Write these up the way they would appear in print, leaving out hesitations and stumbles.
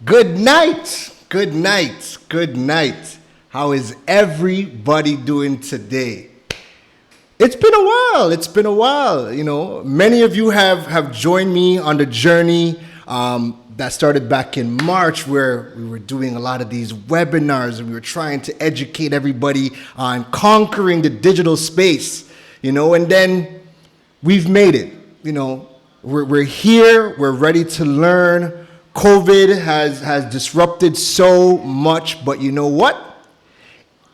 Good night. Good night. Good night. How is everybody doing today? It's been a while. It's been a while. You know, many of you have joined me on the journey that started back in March, where we were doing a lot of these webinars and we were trying to educate everybody on conquering the digital space, you know, and then we've made it. You know, we're here. We're ready to learn. COVID has disrupted so much, but you know what?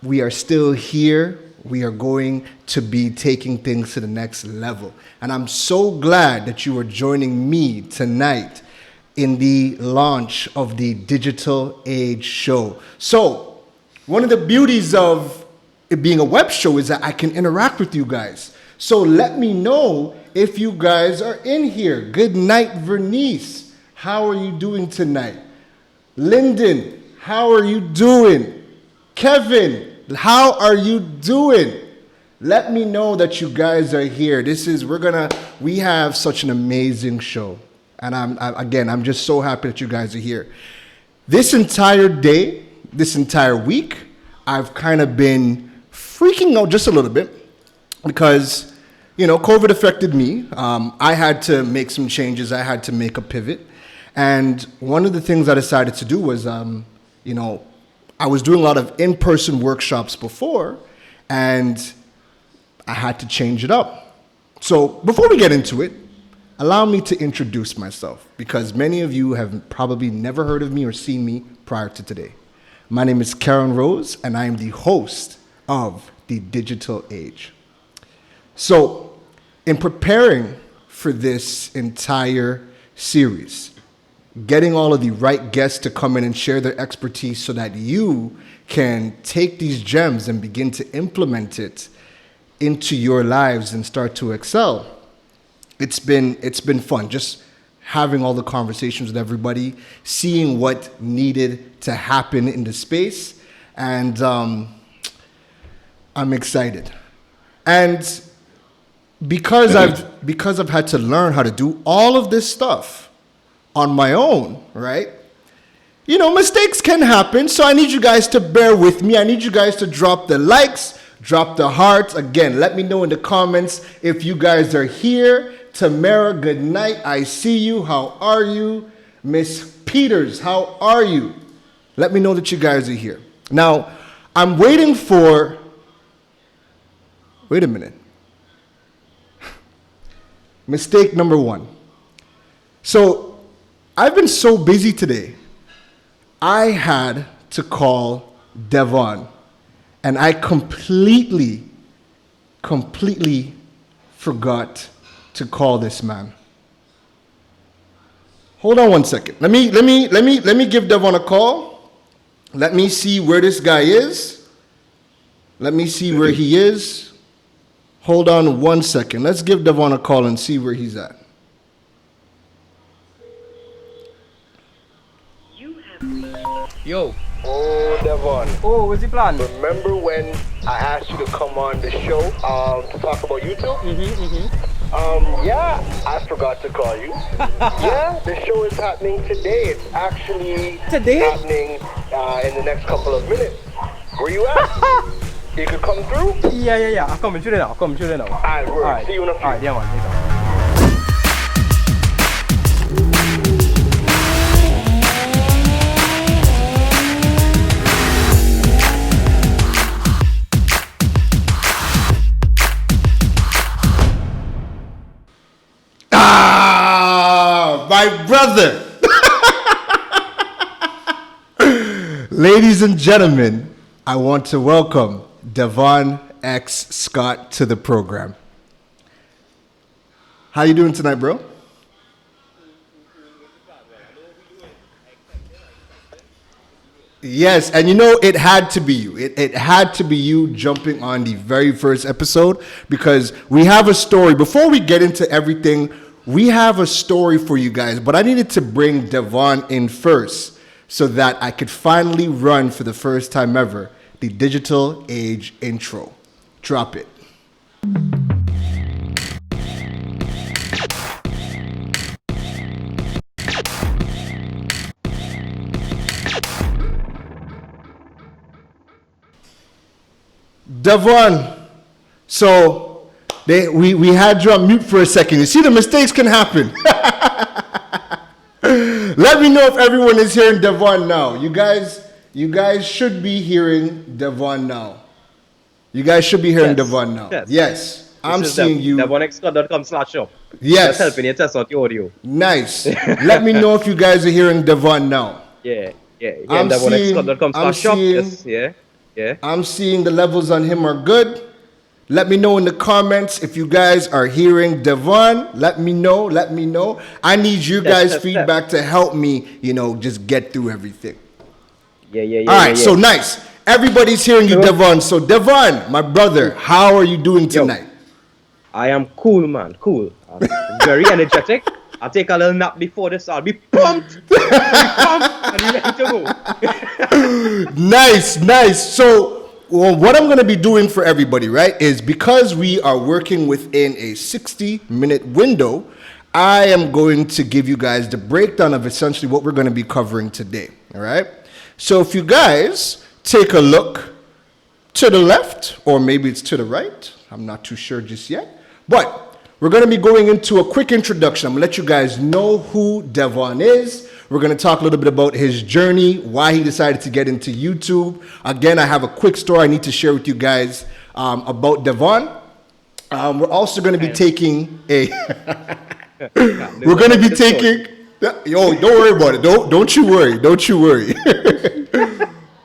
We are still here. We are going to be taking things to the next level. And I'm so glad that you are joining me tonight in the launch of the Digitalage.show. So, one of the beauties of it being a web show is that I can interact with you guys. So let me know if you guys are in here. Good night, Vernice. How are you doing tonight? Lyndon, how are you doing? Kevin, how are you doing? Let me know that you guys are here. We have such an amazing show. And I'm just so happy that you guys are here. This entire day, this entire week, I've kind of been freaking out just a little bit because, you know, COVID affected me. I had to make some changes. I had to make a pivot. And one of the things I decided to do was, you know, I was doing a lot of in-person workshops before, and I had to change it up. So before we get into it, allow me to introduce myself, because many of you have probably never heard of me or seen me prior to today. My name is Keron Rose, and I am the host of the Digital Age. So in preparing for this entire series, getting all of the right guests to come in and share their expertise so that you can take these gems and begin to implement it into your lives and start to excel. It's been fun just having all the conversations with everybody, seeing what needed to happen in the space, and I'm excited. And because I've had to learn how to do all of this stuff on my own, right? You know, mistakes can happen, so I need you guys to bear with me. I need you guys to drop the likes, drop the hearts. Again, let me know in the comments if you guys are here. Tamara, good night. I see you. How are you? Miss Peters, how are you? Let me know that you guys are here. Now, I'm waiting for... Wait a minute. Mistake number one. So, I've been so busy today, I had to call Devon, and I completely forgot to call this man. Hold on one second. Let me give Devon a call. Let me see where this guy is. Let me see where he is. Hold on one second. Let's give Devon a call and see where he's at. Yo. Oh, Devon. Oh, what's the plan? Remember when I asked you to come on the show to talk about YouTube? Yeah, I forgot to call you. Yeah, the show is happening today. It's actually happening in the next couple of minutes. Where you at? You could come through? Yeah. I'll come through now. Alright, word. Alright. See you in a few. Alright, yeah, man. Later. My brother. Ladies and gentlemen, I want to welcome Devon X Scott to the program. How you doing tonight, bro? Yes, and you know, it had to be you. It had to be you jumping on the very first episode, because we have a story. Before we get into everything, we have a story for you guys, but I needed to bring Devon in first so that I could finally run for the first time ever the Digital Age intro. Drop it. Devon. So we had you on mute for a second. You see, the mistakes can happen. Let me know if everyone is hearing Devon now. You guys should be hearing Devon now. You guys should be hearing Devon now. Yes. I'm seeing you. Devon.com/shop. Yes. That's helping you test out your audio. Nice. Let me know if you guys are hearing Devon now. Yeah. I'm Devon.com/shop. seeing- Yeah. I'm seeing the levels on him are good. Let me know in the comments if you guys are hearing Devon. Let me know. I need your guys' feedback to help me, just get through everything. Yeah. All right, so nice. Everybody's hearing you, Devon. So Devon, my brother, how are you doing tonight? I am cool, man. Cool. I'm very energetic. I'll take a little nap before this. I'll be pumped. And you ready to go. Nice. So what I'm going to be doing for everybody, right, is because we are working within a 60-minute window, I am going to give you guys the breakdown of essentially what we're going to be covering today. All right. So if you guys take a look to the left, or maybe it's to the right, I'm not too sure just yet, but we're going to be going into a quick introduction. I'm going to let you guys know who Devon is. We're going to talk a little bit about his journey, why he decided to get into YouTube. Again, I have a quick story I need to share with you guys about Devon. We're also going to be taking a... we're going to be taking... Yo, don't worry about it. Don't you worry.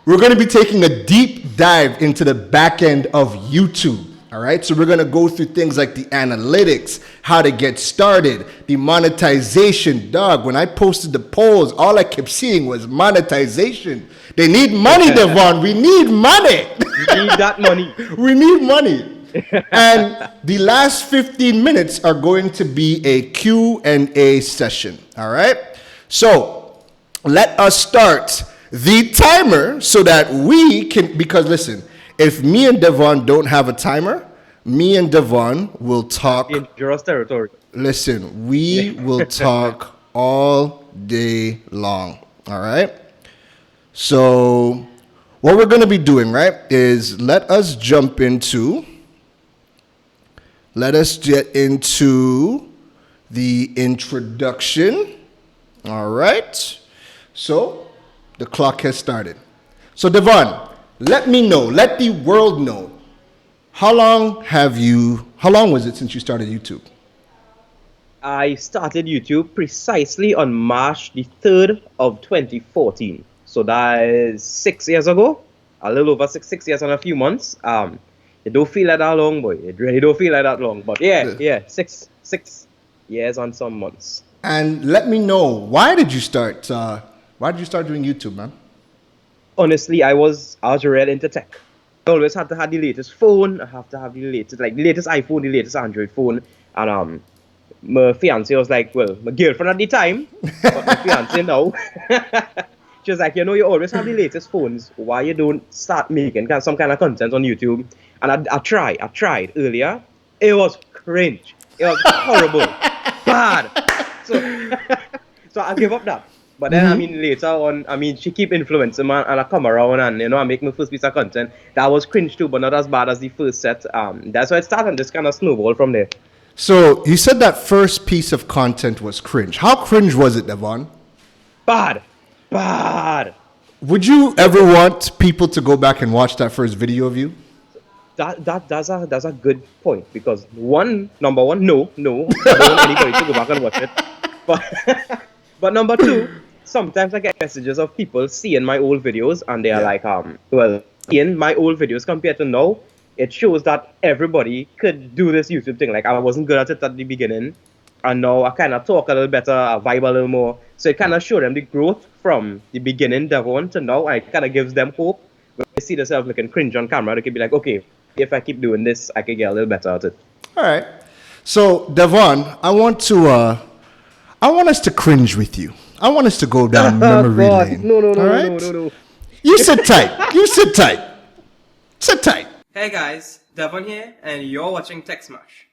We're going to be taking a deep dive into the back end of YouTube. All right, so we're going to go through things like the analytics, how to get started, the monetization. Dog, when I posted the polls, all I kept seeing was monetization. They need money, Devon. We need money. We need that money. We need money. And the last 15 minutes are going to be a Q&A session. All right, so let us start the timer so that we can, because listen, if me and Devon don't have a timer, me and Devon will talk. Dangerous territory. Listen, we will talk all day long. All right. So what we're going to be doing, right, is let us get into the introduction. All right. So the clock has started. So Devon, let the world know, how long was it since you started YouTube? I started YouTube precisely on March the 3rd of 2014. So that is 6 years ago. A little over six years and a few months. It don't feel like that long, boy. It really don't feel like that long. But yeah, 6 years and some months. And let me know, why did you start doing YouTube, man? Honestly, I was real into tech. I always had to have the latest phone. I have to have the latest iPhone, the latest Android phone. And my fiance was like, well, my girlfriend at the time, but my fiance now. She was like, you always have the latest phones. Why you don't start making some kind of content on YouTube? And I tried earlier. It was cringe. It was horrible, bad. So I gave up that. But then, later on, she keep influencing me, and I come around and, I make my first piece of content. That was cringe too, but not as bad as the first set. That's why it started, and just kind of snowball from there. So you said that first piece of content was cringe. How cringe was it, Devon? Bad. Would you ever want people to go back and watch that first video of you? That's a good point, because number one, no, I don't want anybody to go back and watch it. But number two, sometimes I get messages of people seeing my old videos and they are like, seeing my old videos compared to now, it shows that everybody could do this YouTube thing. Like, I wasn't good at it at the beginning, and now I kind of talk a little better, I vibe a little more. So it kind of showed them the growth from the beginning, Devon, to now, and it kind of gives them hope. When they see themselves looking cringe on camera, they could be like, okay, if I keep doing this, I could get a little better at it. All right. So, Devon, I want us to cringe with you. I want us to go down memory lane. No. You sit tight. Sit tight. Hey guys, Devon here, and you're watching Tech Smash.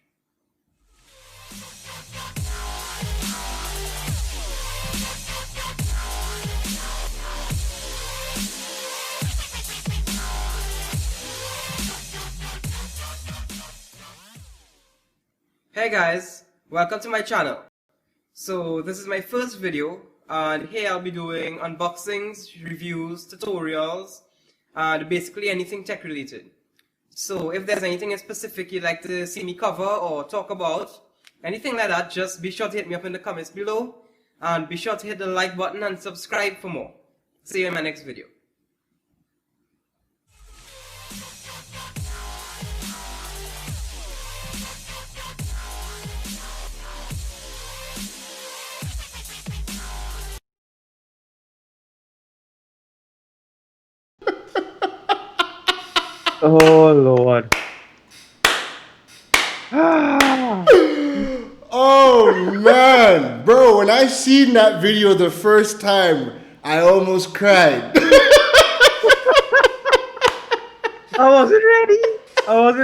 Hey guys, welcome to my channel. So this is my first video, and here I'll be doing unboxings, reviews, tutorials, and basically anything tech related. So if there's anything in specific you'd like to see me cover or talk about, anything like that, just be sure to hit me up in the comments below, and be sure to hit the like button and subscribe for more. See you in my next video. Oh Lord. Oh man, bro, when I seen that video the first time, I almost cried. I wasn't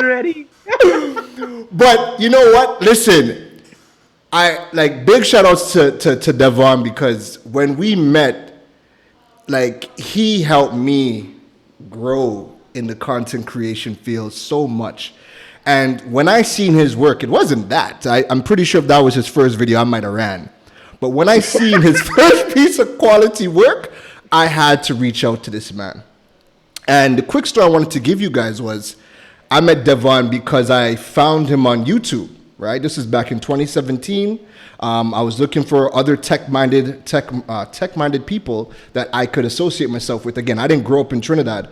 ready. But you know what? Listen, I like big shout outs to Devon, because when we met, like he helped me grow in the content creation field so much. And when I seen his work, it wasn't that. I'm pretty sure if that was his first video, I might have ran. But when I seen his first piece of quality work, I had to reach out to this man. And the quick story I wanted to give you guys was, I met Devon because I found him on YouTube, right? This is back in 2017. I was looking for other tech-minded people that I could associate myself with. Again, I didn't grow up in Trinidad,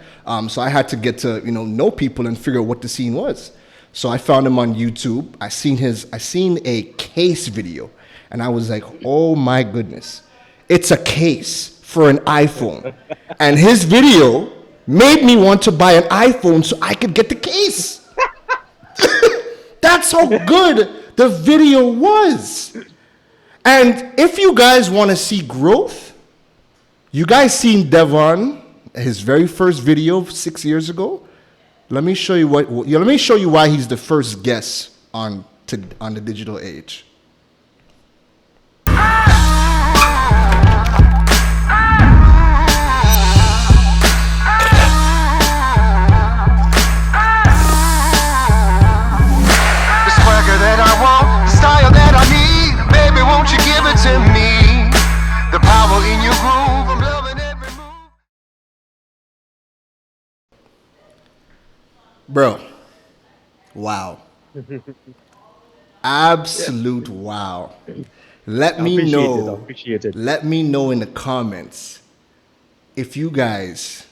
so I had to get to know people and figure out what the scene was. So I found him on YouTube. I seen a case video, and I was like, oh my goodness, it's a case for an iPhone. And his video made me want to buy an iPhone so I could get the case. That's how good the video was. And if you guys want to see growth, you guys seen Devon, his very first video 6 years ago. Let me show you why he's the first guest on the digital age. That I want, the style that I need, baby, won't you give it to me? The power in your groove, I'm loving every move. Bro, wow. Absolute wow. Let me know. Appreciate it. Let me know in the comments if you guys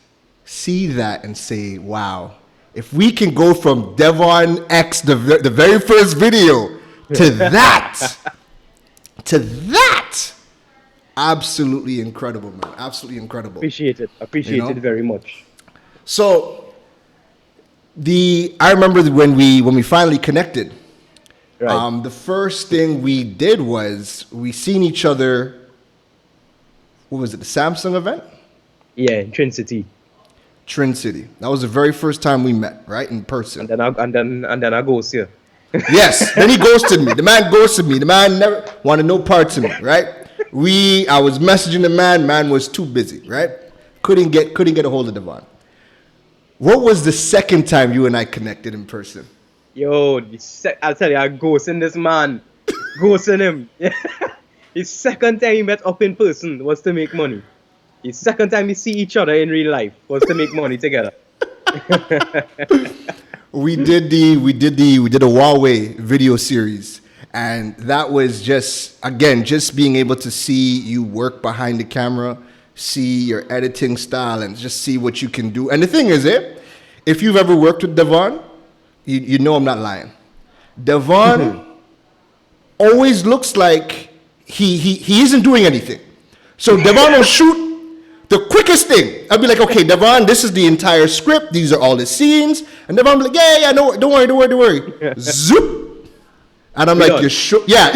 see that and say, wow. If we can go from Devon X, the very first video, to that, absolutely incredible, man. Absolutely incredible. Appreciate it very much. So, I remember when we finally connected. Right. The first thing we did was we seen each other. What was it? The Samsung event? Yeah, in Trin City. Trin City. That was the very first time we met, right, in person. And then I go see. Yes. Then he ghosted me. The man ghosted me. The man never wanted no parts of me, right? I was messaging the man. Man was too busy, right? Couldn't get a hold of Devon. What was the second time you and I connected in person? Yo, I'll tell you, I ghosting this man. Ghosting him. His second time he met up in person was to make money. The second time we see each other in real life was to make money together. We did a Huawei video series, and that was just being able to see you work behind the camera, see your editing style, and just see what you can do. And the thing is, if you've ever worked with Devon, you know I'm not lying. Devon always looks like he isn't doing anything. So Devon will shoot the quickest thing. I'll be like, okay, Devon, this is the entire script. These are all the scenes. And Devon will be like, yeah, no, don't worry. Zoop. And I'm like, you sure? Yeah.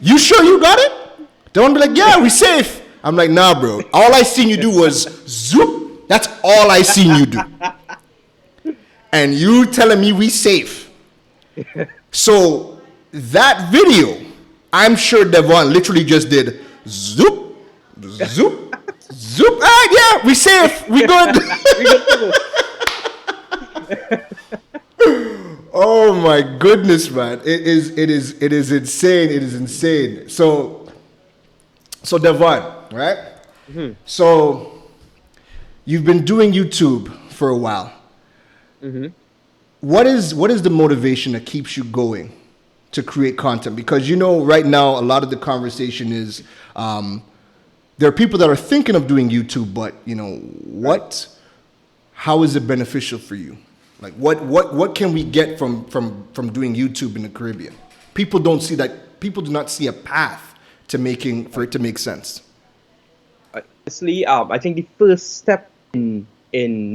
You sure you got it? Devon will be like, yeah, we safe. I'm like, nah, bro. All I seen you do was zoop. That's all I seen you do. And you telling me we safe. So that video, I'm sure Devon literally just did zoop. Zoop, zoop. All right, yeah, we safe. We good. Oh my goodness, man! It is insane. It is insane. So Devon, right? So you've been doing YouTube for a while. What is the motivation that keeps you going to create content? Because right now a lot of the conversation is there are people that are thinking of doing YouTube, but how is it beneficial for you? Like what can we get from doing YouTube in the Caribbean? People don't see that. People do not see a path to for it to make sense. Honestly, I think the first step in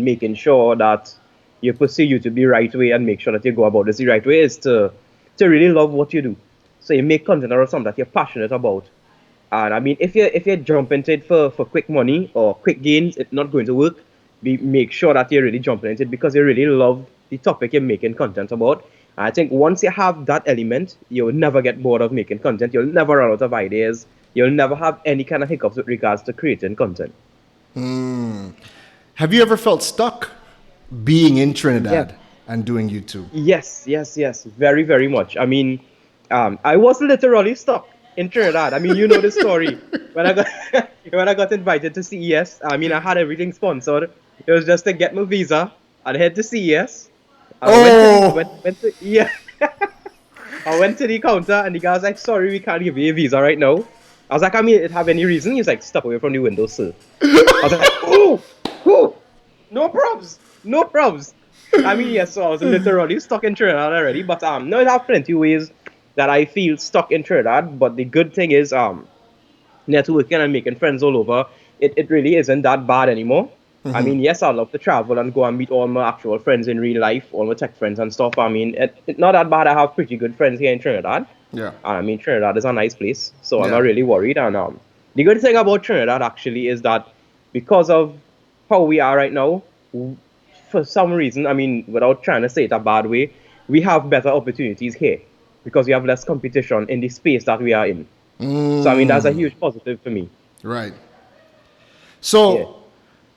making sure that you pursue YouTube the right way and make sure that you go about this the right way is to really love what you do. So you make content around something that you're passionate about. And I mean, if you jump into it for quick money or quick gains, it's not going to work. Make sure that you're really jumping into it because you really love the topic you're making content about. And I think once you have that element, you'll never get bored of making content. You'll never run out of ideas. You'll never have any kind of hiccups with regards to creating content. Have you ever felt stuck being in Trinidad and doing YouTube? Yes. Very, very much. I mean, I was literally stuck in Trinidad. I mean, you know the story. When I got invited to CES, I mean, I had everything sponsored. It was just to get my visa and head to CES. I went to the counter and the guy was like, "Sorry, we can't give you a visa right now." I was like, "I mean, it have any reason?" He's like, "Step away from the window, sir." I was like, "Oh, no probs." I mean, yes, so I was literally stuck in Trinidad already. But no, it have plenty of ways that I feel stuck in Trinidad. But the good thing is, networking and making friends all over, it really isn't that bad anymore. I mean, yes, I love to travel and go and meet all my actual friends in real life, all my tech friends and stuff. I mean, it's not that bad. I have pretty good friends here in Trinidad. Yeah. I mean, Trinidad is a nice place, so I'm Yeah. not really worried. And the good thing about Trinidad actually is that because of how we are right now, for some reason, I mean, without trying to say it a bad way, we have better opportunities here because we have less competition in the space that we are in. So, I mean, that's a huge positive for me. Right. So, Yeah.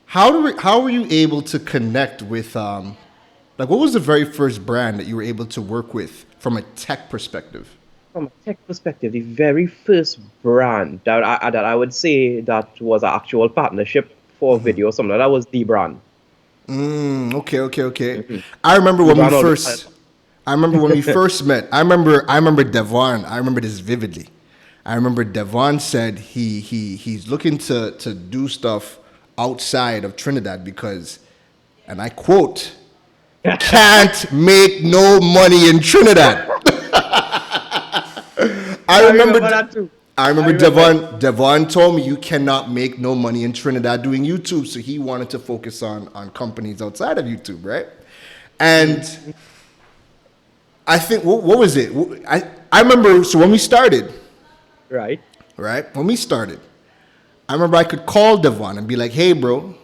how were you able to connect with what was the very first brand that you were able to work with from a tech perspective? From a tech perspective, the very first brand that I would say that was an actual partnership for video, something like that was the brand. Okay. I remember when we first met. I remember Devon. I remember this vividly. I remember Devon said he's looking to do stuff outside of Trinidad because, and I quote, can't make no money in Trinidad. I remember that too. I remember Devon told me you cannot make no money in Trinidad doing YouTube, so he wanted to focus on companies outside of YouTube, right? And I think what was it? I remember, so when we started, Right. when we started, I remember I could call Devon and be like, "Hey, bro,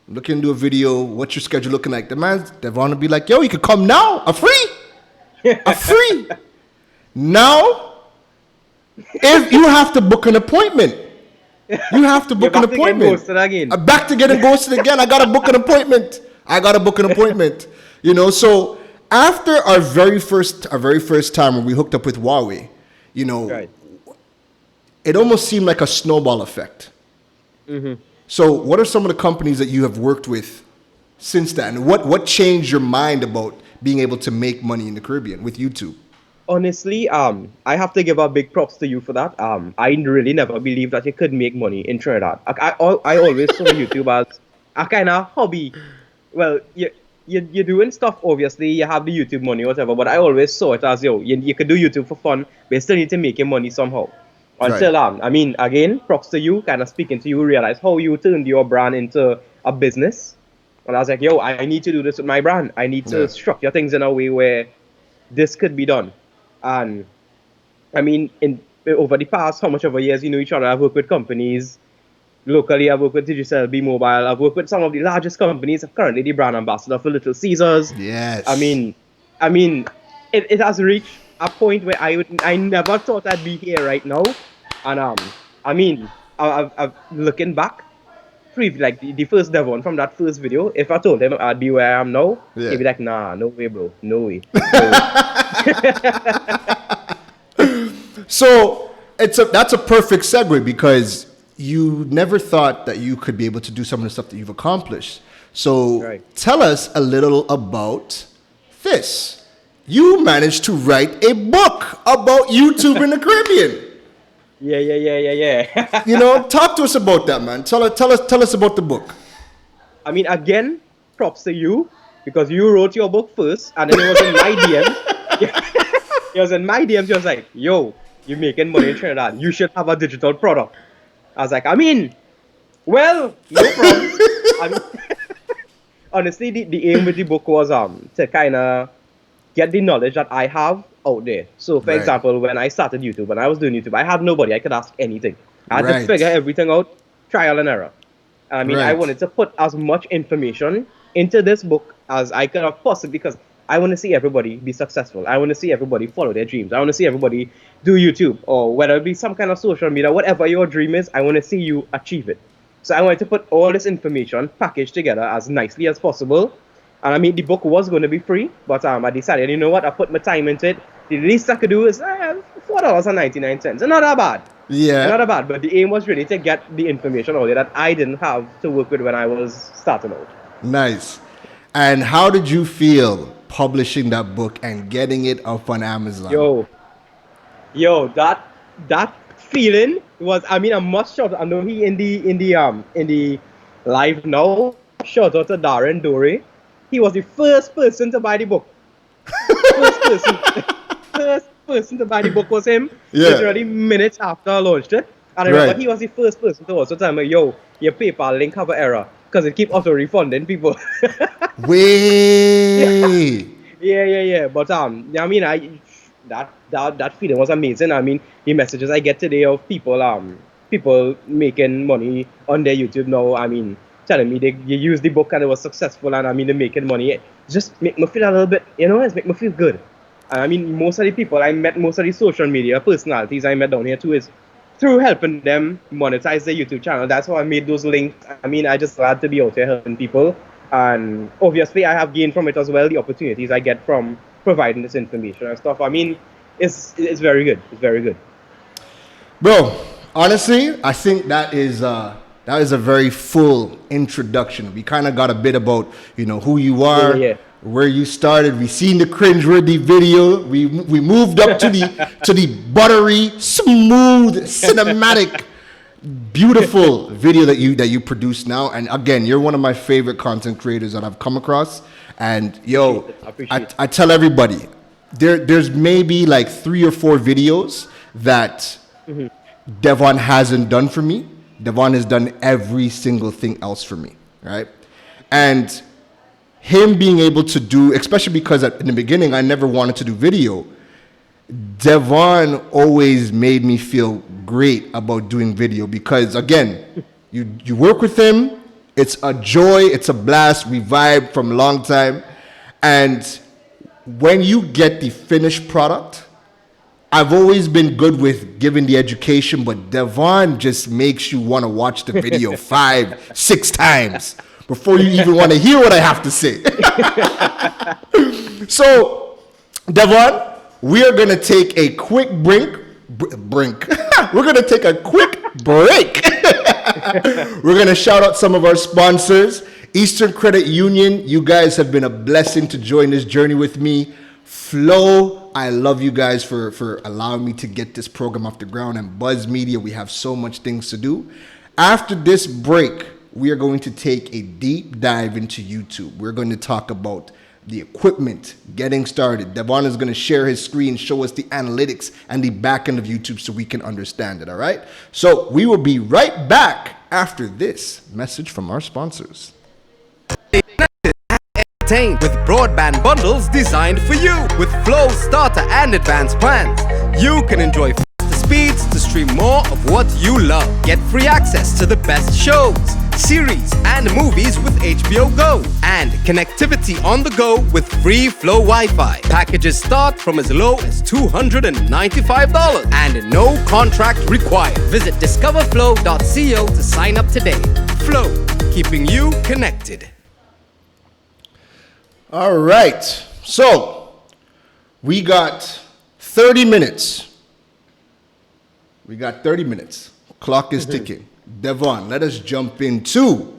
looking to do a video. What's your schedule looking like?" Devon would be like, "Yo, you could come now, a free." Now, if you have to book an appointment, you have to book an appointment. I'm back to getting ghosted again. I gotta book an appointment. So after our very first time when we hooked up with Huawei, Right. it almost seemed like a snowball effect. So what are some of the companies that you have worked with since then? What changed your mind about being able to make money in the Caribbean with YouTube? Honestly, I have to give a big props to you for that. I really never believed that you could make money in Trinidad. I always saw YouTube as a kind of hobby. Well, you're doing stuff, obviously, you have the YouTube money or whatever, but I always saw it as, you could do YouTube for fun, but you still need to make your money somehow. Until, I mean, again, props to you, kind of speaking to you, realize how you turned your brand into a business. And I was like, I need to do this with my brand. I need to structure things in a way where this could be done. And I mean, over the past how much of a years you know each other, I've worked with companies locally. I've worked with Digitalage, Mobile. I've worked with some of the largest companies. I'm currently the brand ambassador for Little Caesars. Yes. I mean, it has reached a point where I never thought I'd be here right now. And I mean, I've looking back, like the first Devon from that first video, if I told him I'd be where I am now, Yeah. he'd be like, nah, no way, bro. No way. So that's a perfect segue because you never thought that you could be able to do some of the stuff that you've accomplished. So Right. tell us a little about this. You managed to write a book about YouTube in the Caribbean. Yeah. You know, talk to us about that, man. Tell us about the book. I mean, again, props to you because you wrote your book first, and then it was in my DM. It was in my DMs. He was like, "Yo, you're making money in Trinidad. You should have a digital product." I was like, well, no problems. I mean, honestly, the aim with the book was to kind of get the knowledge that I have out there. So, for Right. example, when I started YouTube, when I was doing YouTube, I had nobody I could ask anything. I had Right. to figure everything out, trial and error. And I mean, I Right. wanted to put as much information into this book as I could have possibly, because I want to see everybody be successful. I want to see everybody follow their dreams. I want to see everybody do YouTube, or whether it be some kind of social media, whatever your dream is, I want to see you achieve it. So I wanted to put all this information packaged together as nicely as possible. And I mean, the book was going to be free, but I decided, you know what, I put my time into it. The least I could do is $4.99. Not that bad. Yeah. Not that bad, but the aim was really to get the information out there that I didn't have to work with when I was starting out. Nice. And how did you feel publishing that book and getting it up on Amazon? Yo, that feeling was, I mean, I must shout. I know he in the live now. Shout out to Darren Dory. He was the first person to buy the book. First person to buy the book was him. Yeah. Literally minutes after I launched it. And I remember Right. he was the first person to also tell me, yo, your PayPal link have an error. Because it keep auto refunding people. Way. Yeah. But I mean, that feeling was amazing. I mean, the messages I get today of people making money on their YouTube now. I mean, telling me you use the book and it was successful, and I mean they're making money. It just make me feel a little bit, it's make me feel good. And I mean, most of the people I met, most of the social media personalities I met down here too, is through helping them monetize their YouTube channel. That's how I made those links. I mean, I just glad to be out here helping people. And obviously, I have gained from it as well, the opportunities I get from providing this information and stuff. I mean, it's very good. It's very good. Bro, honestly, I think that is a very full introduction. We kind of got a bit about, who you are, Yeah. where you started. We seen the cringe-worthy video. We moved up to the buttery, smooth, cinematic, beautiful video that you produce now. And again, you're one of my favorite content creators that I've come across. And Appreciate it. I tell everybody, there's maybe like 3 or 4 videos that Devon hasn't done for me. Devon has done every single thing else for me, right? And him being able to do, especially because in the beginning I never wanted to do video, Devon always made me feel great about doing video because, again, you work with him, it's a joy, it's a blast, we vibe from a long time, and when you get the finished product, I've always been good with giving the education, but Devon just makes you want to watch the video 5, 6 times before you even want to hear what I have to say. So, Devon, we are going to take a quick break. We're going to take a quick break. We're going to shout out some of our sponsors. Eastern Credit Union, you guys have been a blessing to join this journey with me. Flow, I love you guys for allowing me to get this program off the ground. And Buzz Media, we have so much things to do. After this break, we are going to take a deep dive into YouTube. We're going to talk about the equipment, getting started. Devon is going to share his screen, show us the analytics and the back end of YouTube so we can understand it, all right? So we will be right back after this message from our sponsors. With broadband bundles designed for you. With Flow starter and advanced plans, you can enjoy faster speeds to stream more of what you love. Get free access to the best shows, series, and movies with HBO Go. And connectivity on the go with free Flow Wi-Fi. Packages start from as low as $295 and no contract required. Visit discoverflow.co to sign up today. Flow, keeping you connected. All right. So we got 30 minutes. We got 30 minutes. Clock is ticking. Devon, let us jump into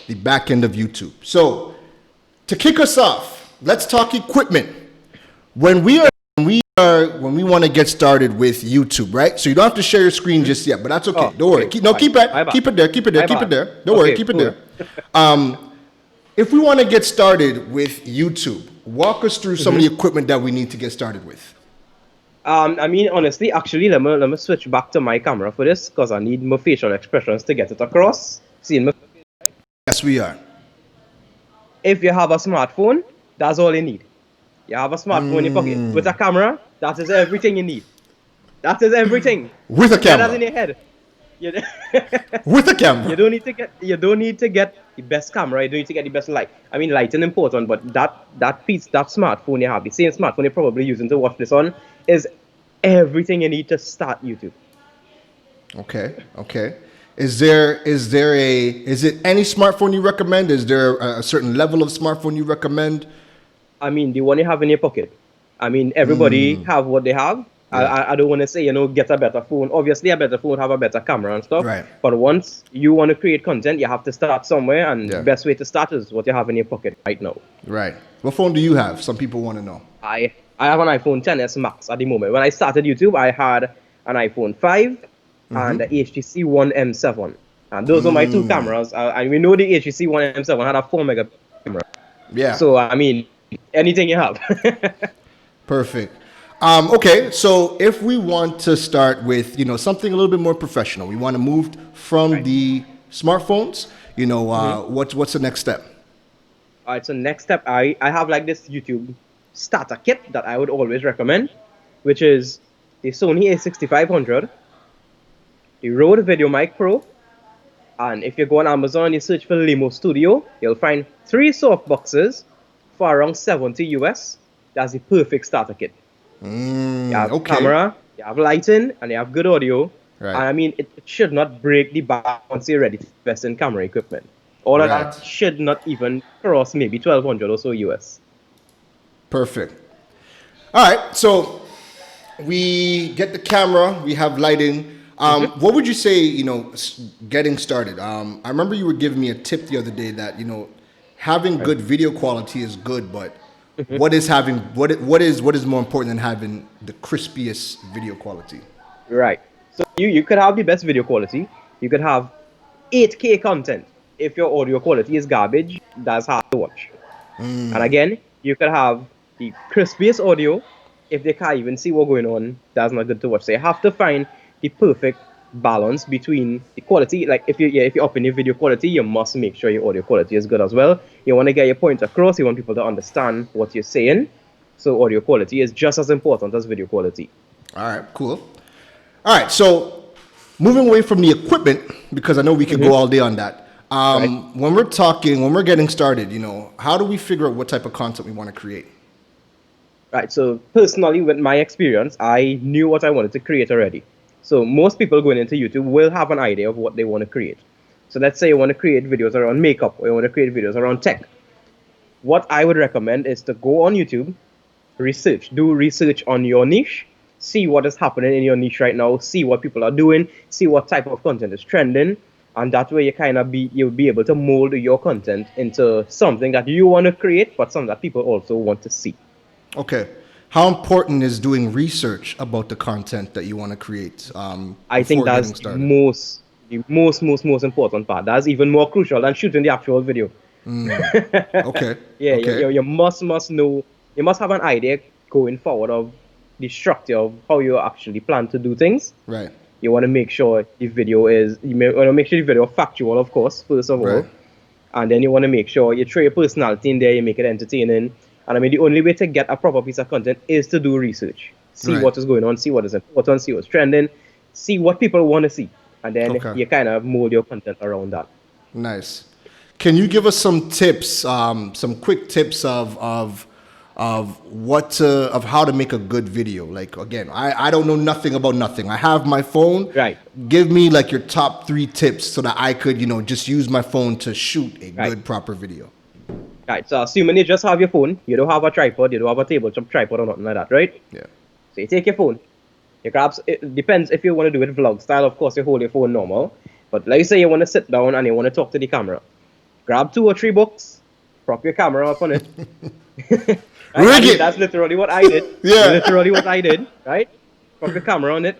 the back end of YouTube. So to kick us off, let's talk equipment. When we want to get started with YouTube, right? So you don't have to share your screen just yet, but that's okay. Oh, Don't worry. okay. Keep it there. Keep it there. Don't worry. Keep it there. If we want to get started with YouTube, walk us through some of the equipment that we need to get started with. I mean, honestly, actually, let me switch back to my camera for this because I need my facial expressions to get it across. See, Yes, we are. if you have a smartphone, that's all you need. You have a smartphone in your pocket with a camera. That is everything you need. That is everything. With a Get that camera. in your head. You, With a camera. you don't need to get the best camera. You don't need to get the best light. I mean, lighting important, but that smartphone you have, the same smartphone you're probably using to watch this on, is everything you need to start YouTube. Okay. Is it any smartphone you recommend? Is there a certain level of smartphone you recommend? I mean, the one you have in your pocket. I mean, everybody have what they have. I don't want to say, get a better phone. Obviously, a better phone have a better camera and stuff. Right. But once you want to create content, you have to start somewhere, and the best way to start is what you have in your pocket right now. Right. What phone do you have? Some people want to know. I have an iPhone XS Max at the moment. When I started YouTube, I had an iPhone 5 and the HTC One M7. And those are my two cameras. And we know the HTC One M7 had a 4 megapixel camera. Yeah. So, I mean, anything you have. Perfect. Okay, so if we want to start with, something a little bit more professional, we want to move from the smartphones, what's the next step? All right, so next step, I have like this YouTube starter kit that I would always recommend, which is the Sony a6500, the Rode VideoMic Pro, and if you go on Amazon, you search for Limo Studio, you'll find 3 soft boxes for around $70 US. That's the perfect starter kit. You have camera, you have lighting, and you have good audio. Right. And I mean, it should not break the bank once you're ready to invest in camera equipment. All of that should not even cross maybe 1,200 or so US. Perfect. All right, so we get the camera, we have lighting. What would you say, getting started? I remember you were giving me a tip the other day that, having good video quality is good, but what is more important than having the crispiest video quality? Right. So you could have the best video quality. You could have 8K content. If your audio quality is garbage, that's hard to watch. And again, you could have the crispiest audio. If they can't even see what's going on, that's not good to watch. So you have to find the perfect balance between the quality. Like if you're up in your video quality, you must make sure your audio quality is good as well. You want to get your point across. You want people to understand what you're saying. So audio quality is just as important as video quality. All right, cool. All right, so moving away from the equipment, because I know we could go all day on that. When we're getting started, how do we figure out what type of content we want to create? Right, so personally, with my experience, I knew what I wanted to create already. So most people going into YouTube will have an idea of what they want to create. So let's say you want to create videos around makeup, or you want to create videos around tech. What I would recommend is to go on YouTube, do research on your niche, see what is happening in your niche right now, see what people are doing, see what type of content is trending, and that way you'll be able to mold your content into something that you want to create, but something that people also want to see. Okay. How important is doing research about the content that you want to create? I think that's the most important part. That's even more crucial than shooting the actual video. Okay. You must know. You must have an idea going forward of the structure of how you actually plan to do things. Right. You want to make sure the video is factual, of course, first of all, and then you want to make sure you throw your personality in there, you make it entertaining. And I mean, the only way to get a proper piece of content is to do research. See what is going on, see what is important, see what's trending, see what people want to see. And then you kind of mold your content around that. Nice. Can you give us some tips, some quick tips of of of how to make a good video. Like, again, I don't know nothing about nothing. I have my phone. Right. Give me like your top 3 tips so that I could, just use my phone to shoot a Right. good, proper video. Right, so assuming you just have your phone, you don't have a tripod, you don't have a tabletop tripod or nothing like that, right? Yeah. So you take your phone, you grab, it depends if you want to do it vlog style, of course you hold your phone normal. But like you say you want to sit down and you want to talk to the camera. Grab 2 or 3 books, prop your camera up on it. Rig it! That's literally what I did. Yeah. Literally what I did, right? Prop your camera on it,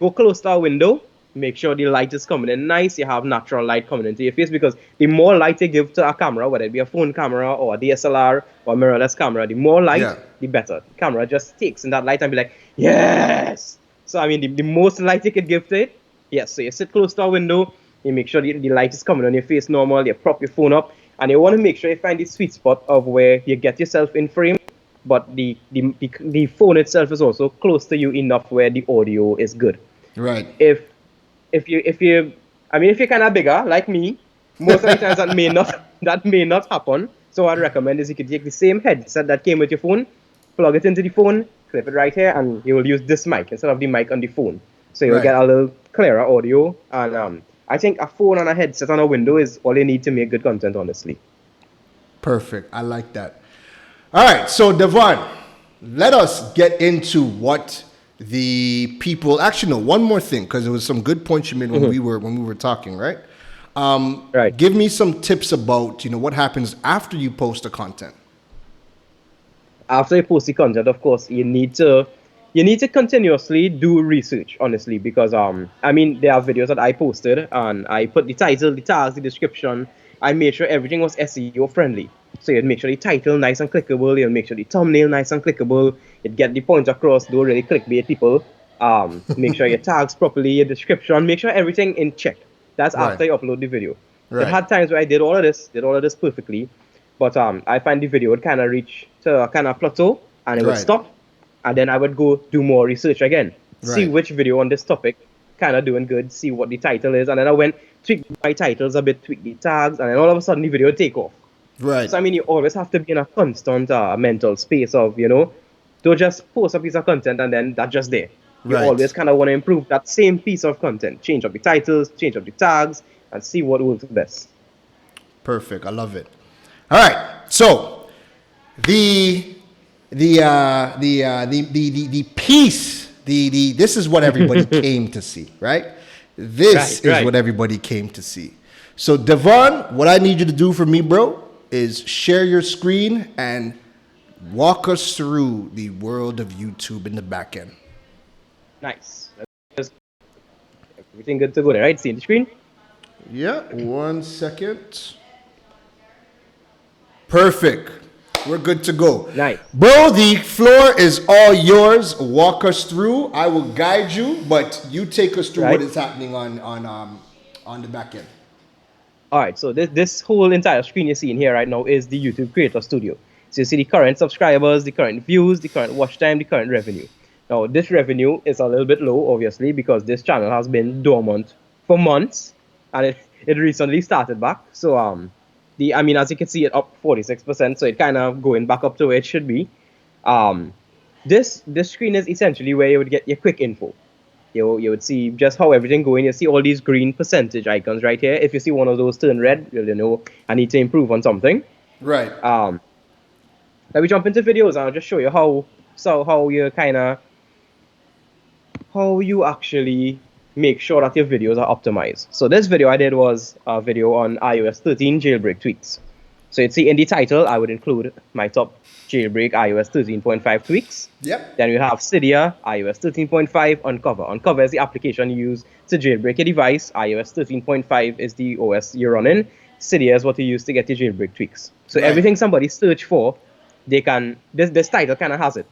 go close to a window, make sure the light is coming in nice, you have natural light coming into your face, because the more light you give to a camera, whether it be a phone camera or a DSLR or a mirrorless camera, the more light, the better. The camera just takes in that light and be like, yes! So I mean, the most light you could give to it, yes. So you sit close to a window, you make sure the light is coming on your face normal, you prop your phone up, and you want to make sure you find the sweet spot of where you get yourself in frame, but the phone itself is also close to you enough where the audio is good. Right. If you're kind of bigger like me, most of the times that may not happen. So what I'd recommend is you could take the same headset that came with your phone, plug it into the phone, clip it right here, and you will use this mic instead of the mic on the phone. So you'll get a little clearer audio. And I think a phone and a headset on a window is all you need to make good content, honestly. Perfect. I like that. All right. So Devon, let us get into what the people actually no one more thing, because there was some good points you made when we were talking, right? Right. Give me some tips about what happens after you post the content. After you post the content, of course, you need to continuously do research, honestly, because there are videos that I posted and I put the title, the tags, the description. I made sure everything was SEO friendly. So you'd make sure the title nice and clickable, you'll make sure the thumbnail nice and clickable, you'd get the point across, don't really clickbait people. Make sure your tags properly, your description, make sure everything in check. That's after you upload the video. Right. I've had times where I did all of this perfectly, but I find the video would kind of reach to a kind of plateau and it would stop, and then I would go do more research again, see which video on this topic kind of doing good, see what the title is, and then I went tweak my titles a bit, tweak the tags, and then all of a sudden the video would take off. Right. So you always have to be in a constant mental space of don't just post a piece of content and then that's just there. You always kind of want to improve that same piece of content, change up the titles, change up the tags, and see what works best. Perfect. I love it. All right. So the piece, this is what everybody came to see, right? This is what everybody came to see. So Devon, what I need you to do for me, bro, is share your screen and walk us through the world of YouTube in the back end. Nice. Everything good to go there, right? See the screen? Yeah, 1 second. Perfect. We're good to go. Nice. Bro, the floor is all yours. Walk us through. I will guide you, but you take us through what is happening on the back end. Alright, so this whole entire screen you're seeing here right now is the YouTube Creator Studio. So you see the current subscribers, the current views, the current watch time, the current revenue. Now, this revenue is a little bit low, obviously, because this channel has been dormant for months, and it recently started back. So, as you can see, it up 46%, so it kind of going back up to where it should be. This screen is essentially where you would get your quick info. You would see just how everything going. You see all these green percentage icons right here. If you see one of those turn red, you'll know I need to improve on something. Right. Let me jump into videos and I'll just show you how you actually make sure that your videos are optimized. So this video I did was a video on iOS 13 jailbreak tweaks. So you'd see in the title, I would include my top jailbreak iOS 13.5 tweaks. Yep. Then we have Cydia, iOS 13.5, Uncover. Uncover is the application you use to jailbreak your device. iOS 13.5 is the OS you're running. Cydia is what you use to get your jailbreak tweaks. So everything somebody search for, they can, this title kind of has it.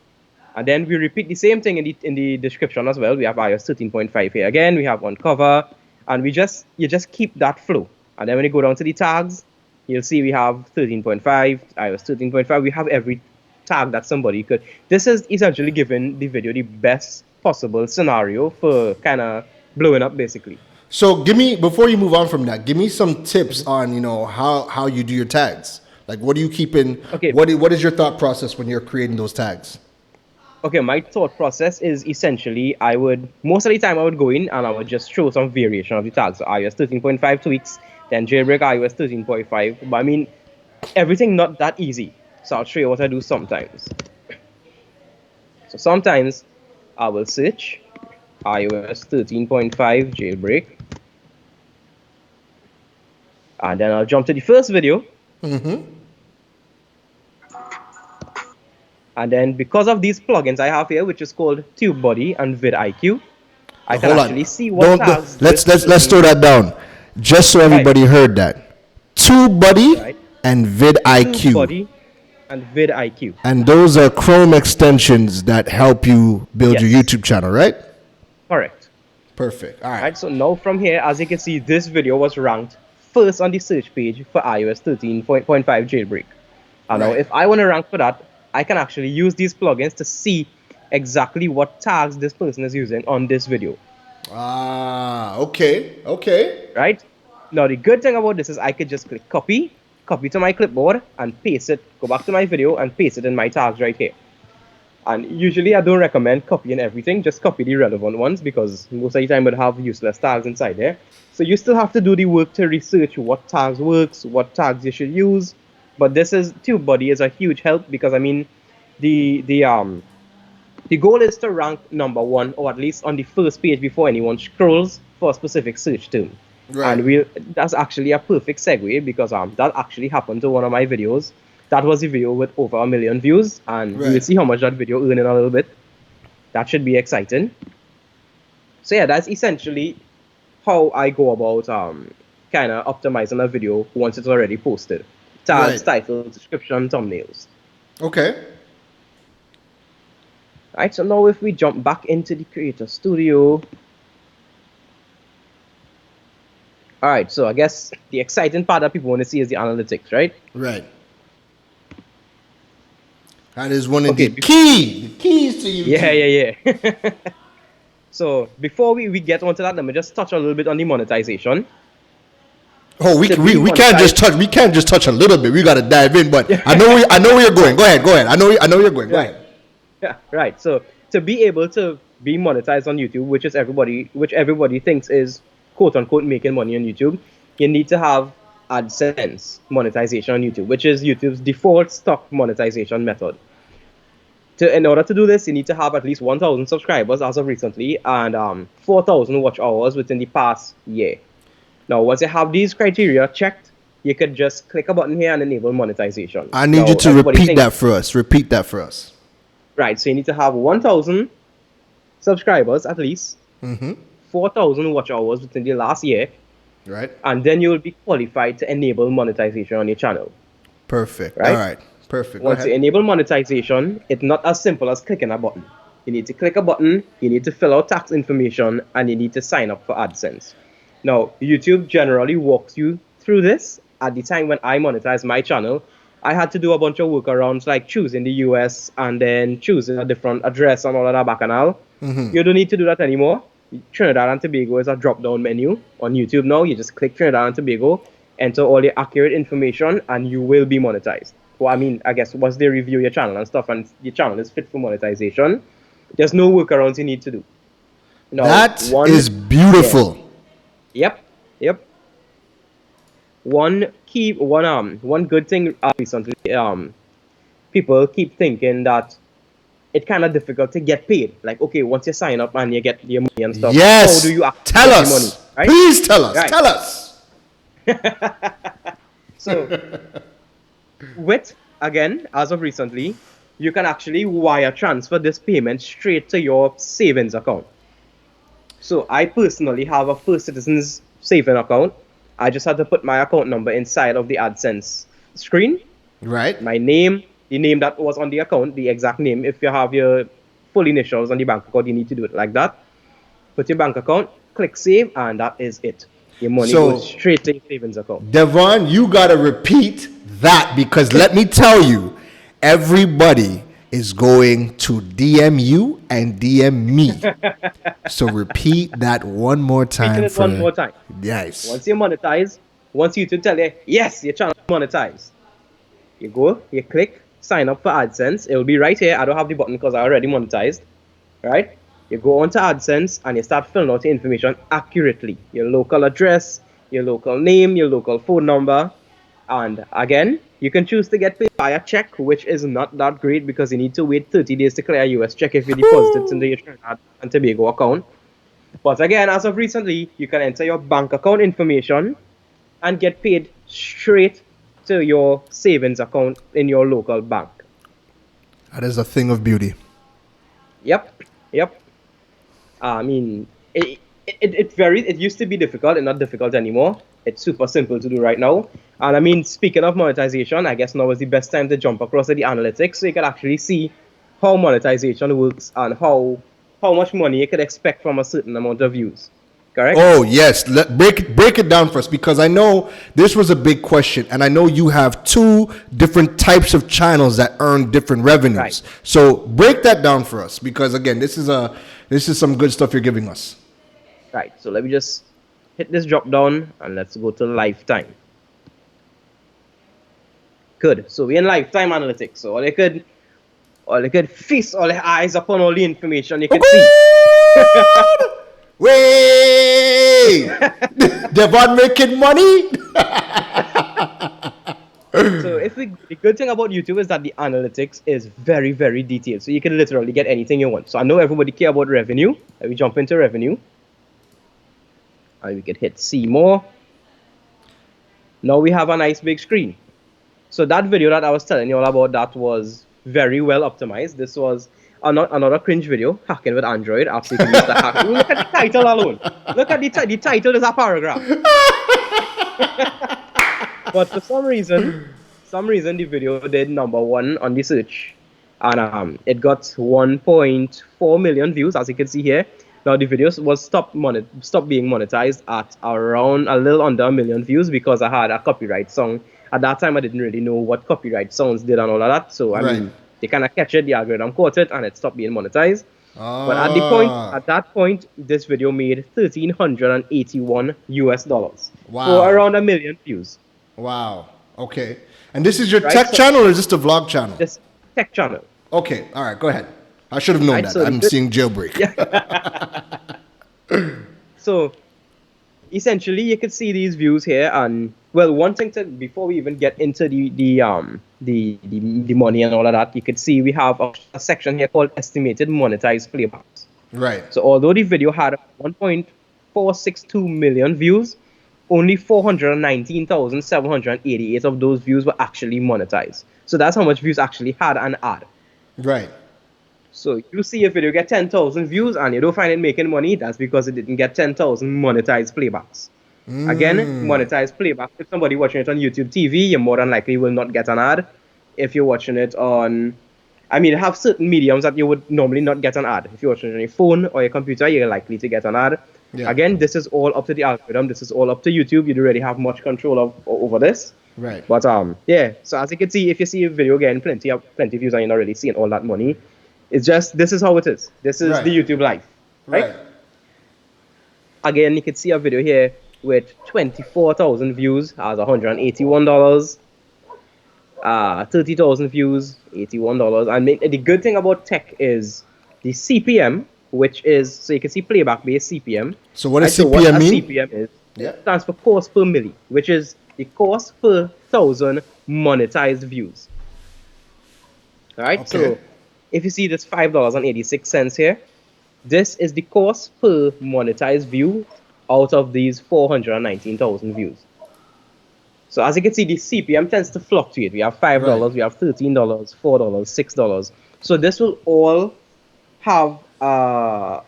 And then we repeat the same thing in the description as well. We have iOS 13.5 here again. We have Uncover, and you just keep that flow. And then when you go down to the tags, you'll see we have 13.5, iOS 13.5. We have every tag that somebody could. This is essentially giving the video the best possible scenario for kind of blowing up, basically. So before you move on from that, give me some tips on how you do your tags. Like, what are you keeping? Okay. What is your thought process when you're creating those tags? Okay, my thought process is essentially most of the time I would go in and I would just show some variation of the tags. So iOS 13.5 tweaks, then jailbreak iOS 13.5. But I mean, everything not that easy. So I'll show you what I do sometimes. So sometimes I will search iOS 13.5 jailbreak. And then I'll jump to the first video. And then because of these plugins I have here, which is called TubeBuddy and vidIQ, I can actually see what tags. Let's throw that down, just so everybody heard that. TubeBuddy and vidIQ. TubeBuddy and vidIQ. And those are Chrome extensions that help you build your YouTube channel, right? Correct. Perfect. All right. Right. So now from here, as you can see, this video was ranked first on the search page for iOS 13.5 jailbreak. And now if I want to rank for that, I can actually use these plugins to see exactly what tags this person is using on this video. Ah, okay. Right? Now, the good thing about this is I could just click copy to my clipboard, and paste it, go back to my video, and paste it in my tags right here. And usually I don't recommend copying everything, just copy the relevant ones, because most of the time it would have useless tags inside there. So you still have to do the work to research what tags works, what tags you should use. But TubeBuddy is a huge help, because I mean, the goal is to rank #1, or at least on the first page before anyone scrolls for a specific search term. Right. And that's actually a perfect segue, because that actually happened to one of my videos. That was a video with over 1 million views, and we'll see how much that video earned in a little bit. That should be exciting. So yeah, that's essentially how I go about kind of optimizing a video once it's already posted. Tags, title, description, thumbnails. Okay. Alright, so now if we jump back into the Creator Studio. Alright, so I guess the exciting part that people want to see is the analytics, right? Right. That is one of the keys to YouTube. Yeah. So before we get onto that, let me just touch a little bit on the monetization. Oh, we can't just touch a little bit. We gotta dive in. But I know where you're going. Go ahead. I know you're going. Go ahead. Yeah, right. So to be able to be monetized on YouTube, which everybody thinks is quote unquote making money on YouTube, you need to have AdSense monetization on YouTube, which is YouTube's default stock monetization method. In order to do this, you need to have at least 1,000 subscribers as of recently, and 4,000 watch hours within the past year. Now, once you have these criteria checked, you could just click a button here and enable monetization. I need you to repeat that for us. Right, so you need to have 1,000 subscribers at least, 4,000 watch hours within the last year, right? And then you will be qualified to enable monetization on your channel. Perfect. Right? All right. Perfect. Once you enable monetization, it's not as simple as clicking a button. You need to click a button, you need to fill out tax information, and you need to sign up for AdSense. Now, YouTube generally walks you through this. At the time when I monetized my channel, I had to do a bunch of workarounds, like choosing the US and then choosing a different address and all of that bacchanal. You don't need to do that anymore. Trinidad and Tobago is a drop-down menu on YouTube now. You just click Trinidad and Tobago, enter all the accurate information, and you will be monetized. Well, I mean, I guess once they review your channel and stuff, and your channel is fit for monetization, there's no workarounds you need to do. Now, that is beautiful. Yeah. Yep. One good thing recently, people keep thinking that it's kind of difficult to get paid. Like, okay, once you sign up and you get your money and stuff, yes. how do you actually tell get us? Your money? Right? Please tell us. Right. Tell us. So, as of recently, you can actually wire transfer this payment straight to your savings account. So I personally have a First Citizens saving account. I just had to put my account number inside of the AdSense screen. Right. My name, the name that was on the account, the exact name. If you have your full initials on the bank account, you need to do it like that. Put your bank account, click save, and that is it. Your money goes straight to your savings account. Devon, you gotta repeat that, because let me tell you, everybody is going to DM you and DM me. So repeat that one more time. One more time. Yes. Once you monetize, once YouTube tell you, yes, your channel is monetized, You go, you click, sign up for AdSense. It will be right here. I don't have the button because I already monetized. Right? You go onto AdSense and you start filling out your information accurately. Your local address, your local name, your local phone number. And again, you can choose to get paid by a check, which is not that great because you need to wait 30 days to clear a US check if you deposit it into your Trinidad and Tobago account. But again, as of recently, you can enter your bank account information and get paid straight to your savings account in your local bank. That is a thing of beauty. Yep. I mean, it used to be difficult and not difficult anymore. It's super simple to do right now. And I mean, speaking of monetization, I guess now is the best time to jump across to the analytics so you can actually see how monetization works and how much money you could expect from a certain amount of views. Correct? Oh yes, break it down for us because I know this was a big question, and I know you have two different types of channels that earn different revenues. Right. So break that down for us because again, this is some good stuff you're giving us. Right. So let me just hit this drop down and let's go to lifetime. Good. So we're in lifetime analytics. So they could feast all their eyes upon all the information you can see. Wait! Devon making money? So the good thing about YouTube is that the analytics is very, very detailed. So you can literally get anything you want. So I know everybody care about revenue. Let me jump into revenue. And we can hit see more. Now we have a nice big screen. So that video that I was telling you all about, that was very well optimized. This was another cringe video, hacking with Android. Actually, to use the hack. Look at the title alone. Look at the title is a paragraph. But for some reason the video did #1 on the search, and it got 1.4 million views, as you can see here. Now the video was stopped being monetized at around a little under 1 million views because I had a copyright song. At that time, I didn't really know what copyright songs did and all of that. So I mean, they kind of catch it, the algorithm caught it, and it stopped being monetized. But at that point, this video made $1,381 US. Wow. For around 1 million views. Wow. Okay. And this is your Right, tech so- channel or is this the vlog channel? This tech channel. Okay. All right. Go ahead. I should have known Right, that. so I'm this- seeing jailbreak. So essentially, you can see these views here, and well, one thing before we even get into the money and all of that, you can see we have a section here called estimated monetized playbacks. Right. So although the video had 1.462 million views, only 419,788 of those views were actually monetized. So that's how much views actually had an ad. Right. So you see a video get 10,000 views and you don't find it making money, that's because it didn't get 10,000 monetized playbacks. Again, monetized playback. If somebody watching it on YouTube TV, you more than likely will not get an ad. If you're watching it on, I mean, have certain mediums that you would normally not get an ad. If you're watching it on your phone or your computer, you're likely to get an ad. Yeah. Again, this is all up to the algorithm. This is all up to YouTube. You don't really have much control over this. Right. But yeah. So as you can see, if you see a video getting plenty of views and you're not really seeing all that money, it's just this is how it is. This is Right. the YouTube life, right? Right. Again, you can see a video here with 24,000 views as $181. 30,000 views, $81. And the good thing about tech is the CPM, which is, so you can see playback based CPM. So what does So CPM what a mean? CPM is, Yeah. it stands for cost per milli, which is the cost per 1,000 monetized views. All right, Okay. so if you see this $5.86 here, this is the cost per monetized view out of these 419,000 views. So as you can see, the CPM tends to fluctuate. We have $5, Right. we have $13, $4, $6. So this will all have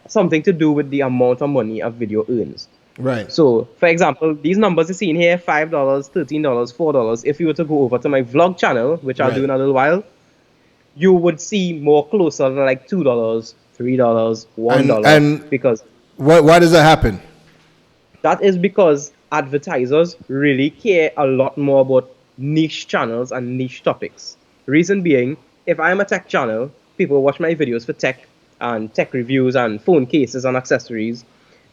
something to do with the amount of money a video earns. Right. So, for example, these numbers you see in here, $5, $13, $4, if you were to go over to my vlog channel, which I'll Right. do in a little while, you would see more closer to like $2, $3, $1, And- because Why does that happen? that is because advertisers really care a lot more about niche channels and niche topics. Reason being, if I'm a tech channel, people watch my videos for tech and tech reviews and phone cases and accessories,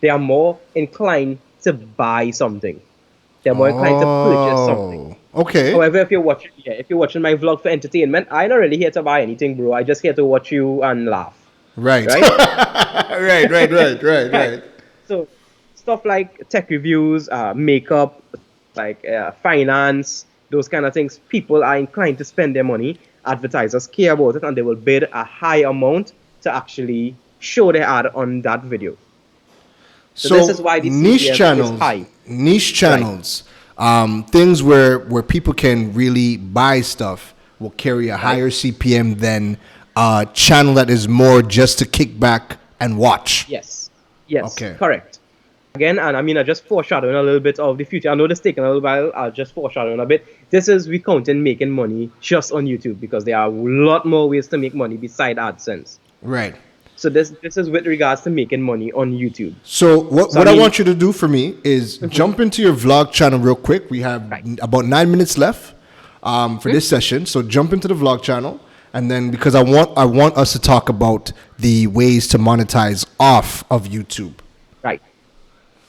they are more inclined to buy something. they're more inclined to purchase something. Okay. However, if you're watching my vlog for entertainment, I'm not really here to buy anything, bro. I just here to watch you and laugh. Right. Right? right. So stuff like tech reviews, makeup, like finance, those kind of things, people are inclined to spend their money. Advertisers care about it, and they will bid a high amount to actually show their ad on that video. So this is why the niche CPM channels, is high. niche channels, things where people can really buy stuff will carry a higher CPM than a channel that is more just to kick back and watch. Yes, Okay. correct. Again, and I mean, I just foreshadowing a little bit of the future. I know this taking a little while. I'll just foreshadowing a bit. This is we counting making money just on YouTube because there are a lot more ways to make money beside AdSense. Right. So this is with regards to making money on YouTube. So what I want you to do for me is jump into your vlog channel real quick. We have about 9 minutes left for this session. So jump into the vlog channel, and then because I want us to talk about the ways to monetize off of YouTube. Right.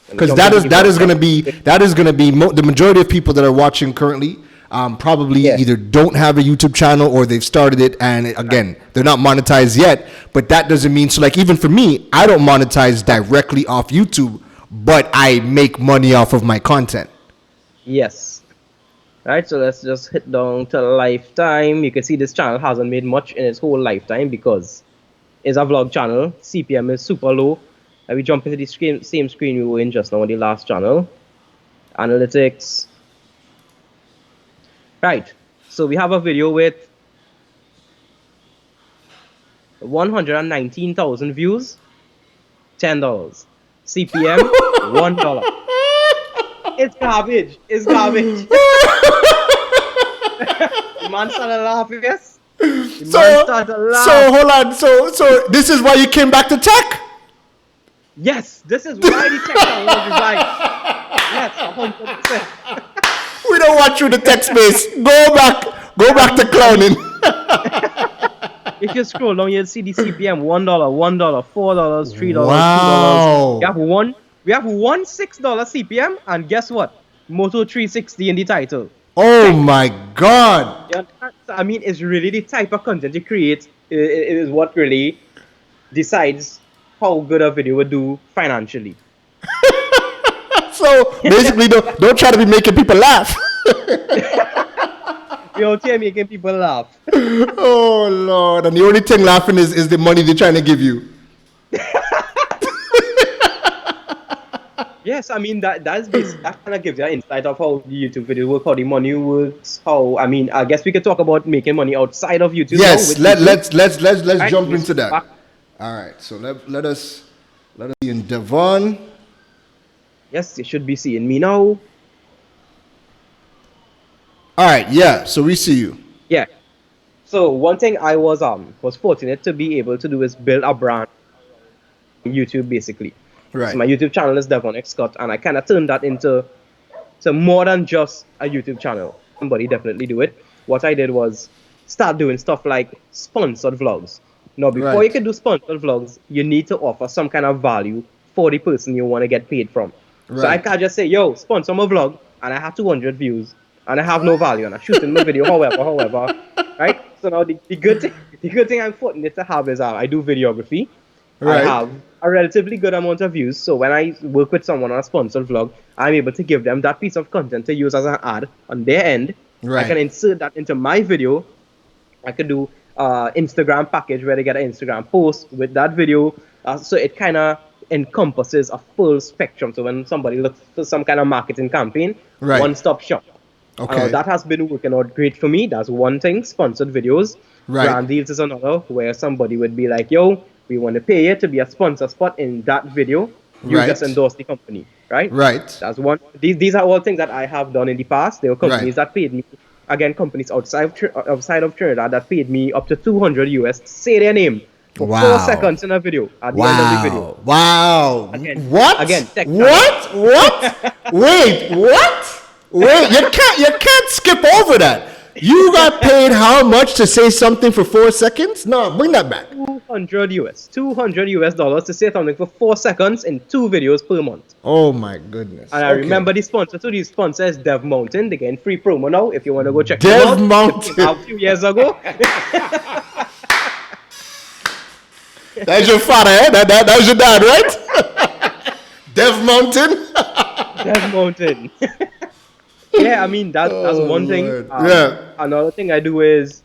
Because that is going to be the majority of people that are watching currently probably either don't have a YouTube channel or they've started it and again they're not monetized yet. But that doesn't mean so like even for me, I don't monetize directly off YouTube, but I make money off of my content. Yes. Right. So let's just hit down to lifetime. You can see this channel hasn't made much in its whole lifetime because it's a vlog channel. CPM is super low. We jump into the same screen we were in just now on the last channel. Analytics. Right. So we have a video with 119,000 views, $10. CPM, $1. It's garbage. It's garbage. The man started laughing, yes? The man started laughing. So hold on. So this is why you came back to tech? Yes, this is why the tech channel was designed. Yes, 100%. We don't want you to tech space. Go back to clowning. If you scroll down, you'll see the CPM $1, $4, $3, Wow. $2. We have one $6 CPM, and guess what? Moto 360 in the title. Oh my God. I mean, it's really the type of content you create. It is what really decides how good a video would do financially. So basically, don't try to be making people laugh. We're out here making people laugh. Oh Lord! And the only thing laughing is the money they're trying to give you. Yes, I mean that kind of gives you an insight of how the YouTube video work, how the money works, how I mean I guess we could talk about making money outside of YouTube. Yes, let's Right, jump into that. back. All right, so let us see in Devon. Yes, you should be seeing me now. All right, yeah. So we see you. Yeah. So one thing I was fortunate to be able to do is build a brand on YouTube basically. Right. So my YouTube channel is Devon X Scott, and I kind of turned that into more than just a YouTube channel. Somebody definitely do it. What I did was start doing stuff like sponsored vlogs. Now, before you can do sponsored vlogs, you need to offer some kind of value for the person you want to get paid from. Right. So I can't just say, yo, sponsor my vlog, and I have 200 views, and I have no value, and I'm shooting my video, however, right? So now the good thing I'm fortunate to have is I do videography. Right. I have a relatively good amount of views, so when I work with someone on a sponsored vlog, I'm able to give them that piece of content to use as an ad on their end. Right. I can insert that into my video. I could do Instagram package where they get an Instagram post with that video. So it kind of encompasses a full spectrum. So when somebody looks for some kind of marketing campaign, one-stop shop. Okay. That has been working out great for me. That's one thing. Sponsored videos. Right. Brand deals is another, where somebody would be like, yo, we want to pay you to be a sponsor spot in that video. You just endorse the company, right? Right. That's one. These are all things that I have done in the past. There were companies that paid me. Again, companies outside of Trinidad that paid me up to 200 US to say their name for 4 seconds in a video at the end of the video. Wow. Again, What? Again, what? Wait, what? Wait, you can't skip over that. You got paid how much to say something for 4 seconds? No, bring that back. 200 US dollars to say something for 4 seconds in 2 videos per month. Oh my goodness. And I remember the sponsor to these sponsors, Dev Mountain. They're getting free promo now if you want to go check Dev them out. Mountain. A few years ago. That's your father, eh? That was your dad, right? Dev Mountain. Dev Mountain. Yeah, I mean that's one thing. Another thing I do is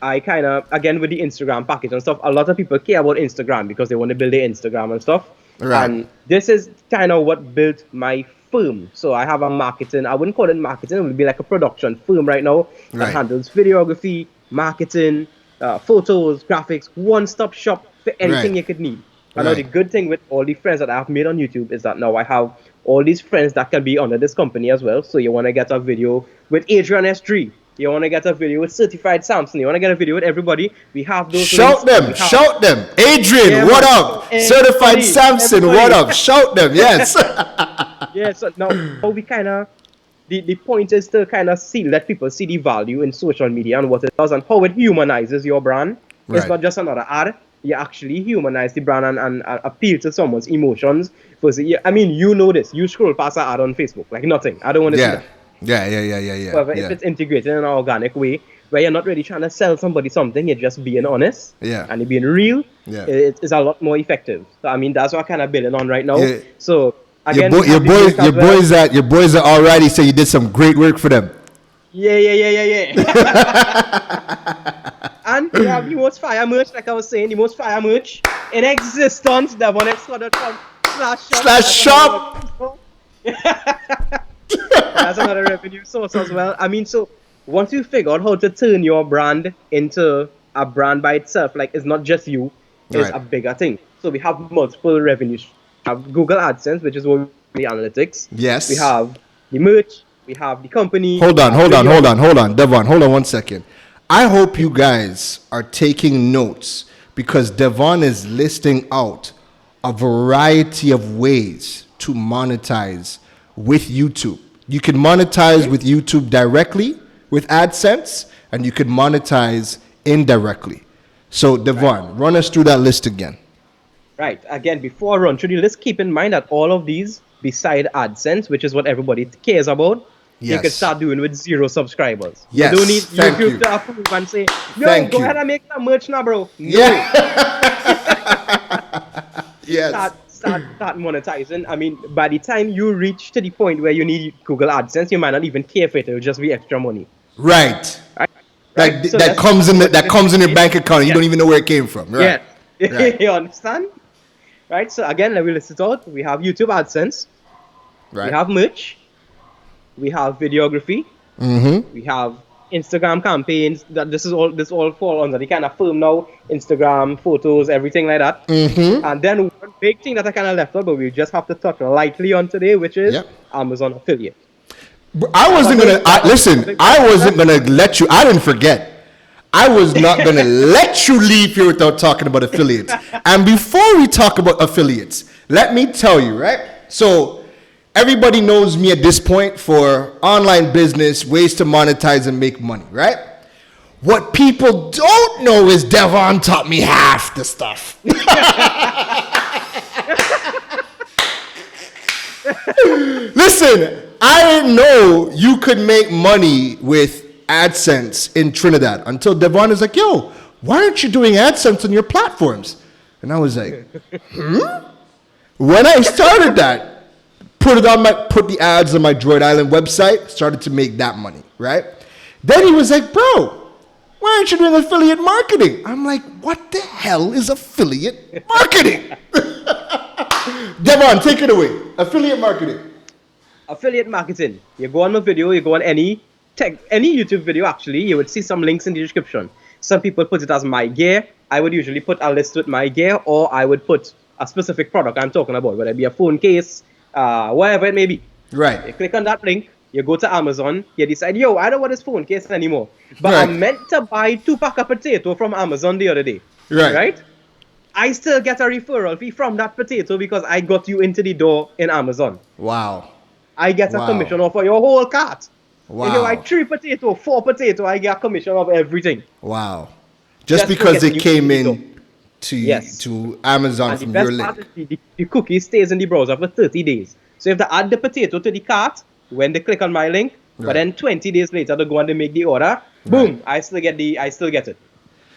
I kind of, again with the Instagram package and stuff, a lot of people care about Instagram because they want to build their Instagram and stuff. Right. And this is kind of what built my firm. So I have a marketing, I wouldn't call it marketing, it would be like a production firm right now that handles videography, marketing, photos, graphics, one-stop shop for anything you could need. And now the good thing with all the friends that I've made on YouTube is that now I have all these friends that can be under this company as well. So you want to get a video with Adrian S3. You want to get a video with Certified Samson. You want to get a video with everybody. We have those. Shout them. Adrian, what up? Certified Samson, what up? Shout them, yes. Yeah, so now we kind of, the point is to kind of let people see the value in social media and what it does and how it humanizes your brand. It's not just another ad. You actually humanize the brand and appeal to someone's emotions. I mean, you know this. You scroll past an ad on Facebook like nothing. I don't want to see that. Yeah. However, if it's integrated in an organic way, where you're not really trying to sell somebody something, you're just being honest and you're being real, it's a lot more effective. So, I mean, that's what I'm kind of building on right now. Yeah. So, again, your boys are already say you did some great work for them. Yeah. And we have the most fire merch, like I was saying, the most fire merch in existence, devonextra.com/shop. That's another revenue source as well. I mean, so once you figure out how to turn your brand into a brand by itself, like it's not just you, it's a bigger thing. So we have multiple revenues. We have Google AdSense, which is what the analytics. Yes. We have the merch. We have the company. Hold on, Devon. Hold on 1 second. I hope you guys are taking notes because Devon is listing out a variety of ways to monetize with YouTube. You can monetize with YouTube directly with AdSense, and you could monetize indirectly. So, Devon, run us through that list again. Right. Again, before I run through the list, keep in mind that all of these, beside AdSense, which is what everybody cares about, you can start doing with 0 subscribers. Yes. You don't need YouTube to approve and say, yo, go ahead and make some merch now, bro. No. Yeah. Yes. Start monetizing. I mean, by the time you reach to the point where you need Google AdSense, you might not even care for it. It'll just be extra money. Right. Like so that comes in your bank account. And you don't even know where it came from. Right. Yeah. Right. You understand? Right. So again, let me list it out. We have YouTube AdSense. Right. We have merch. We have videography. Mm-hmm. We have Instagram campaigns. This all fall under the kind of firm now. Instagram, photos, everything like that. Mm-hmm. And then one big thing that I kind of left out, but we just have to touch lightly on today, which is Amazon affiliate. I wasn't gonna let you. I didn't forget. I was not gonna let you leave here without talking about affiliates. And before we talk about affiliates, let me tell you, right? So everybody knows me at this point for online business, ways to monetize and make money, right? What people don't know is Devon taught me half the stuff. Listen, I didn't know you could make money with AdSense in Trinidad until Devon is like, yo, why aren't you doing AdSense on your platforms? And I was like, When I started that, put the ads on my Droid Island website, started to make that money, right? Then he was like, bro, why aren't you doing affiliate marketing? I'm like, what the hell is affiliate marketing? Devon, take it away. Affiliate marketing. Affiliate marketing. You go on a video, you go on any YouTube video actually, you would see some links in the description. Some people put it as my gear. I would usually put a list with my gear, or I would put a specific product I'm talking about, whether it be a phone case, whatever it may be. Right. You click on that link, you go to Amazon, you decide, yo, I don't want this phone case anymore. But I meant to buy 2-pack of potato from Amazon the other day. Right? I still get a referral fee from that potato because I got you into the door in Amazon. Wow. I get a commission off of your whole cart. Wow. If you like 3 potato, 4 potato, I get a commission of everything. Wow. Just Just because to they get came you in to Yes. to Amazon And the from your best part link. is the cookie stays in the browser for 30 days. So if they add the potato to the cart, when they click on my link, Right. but then 20 days later they go and they make the order, boom, I still get it.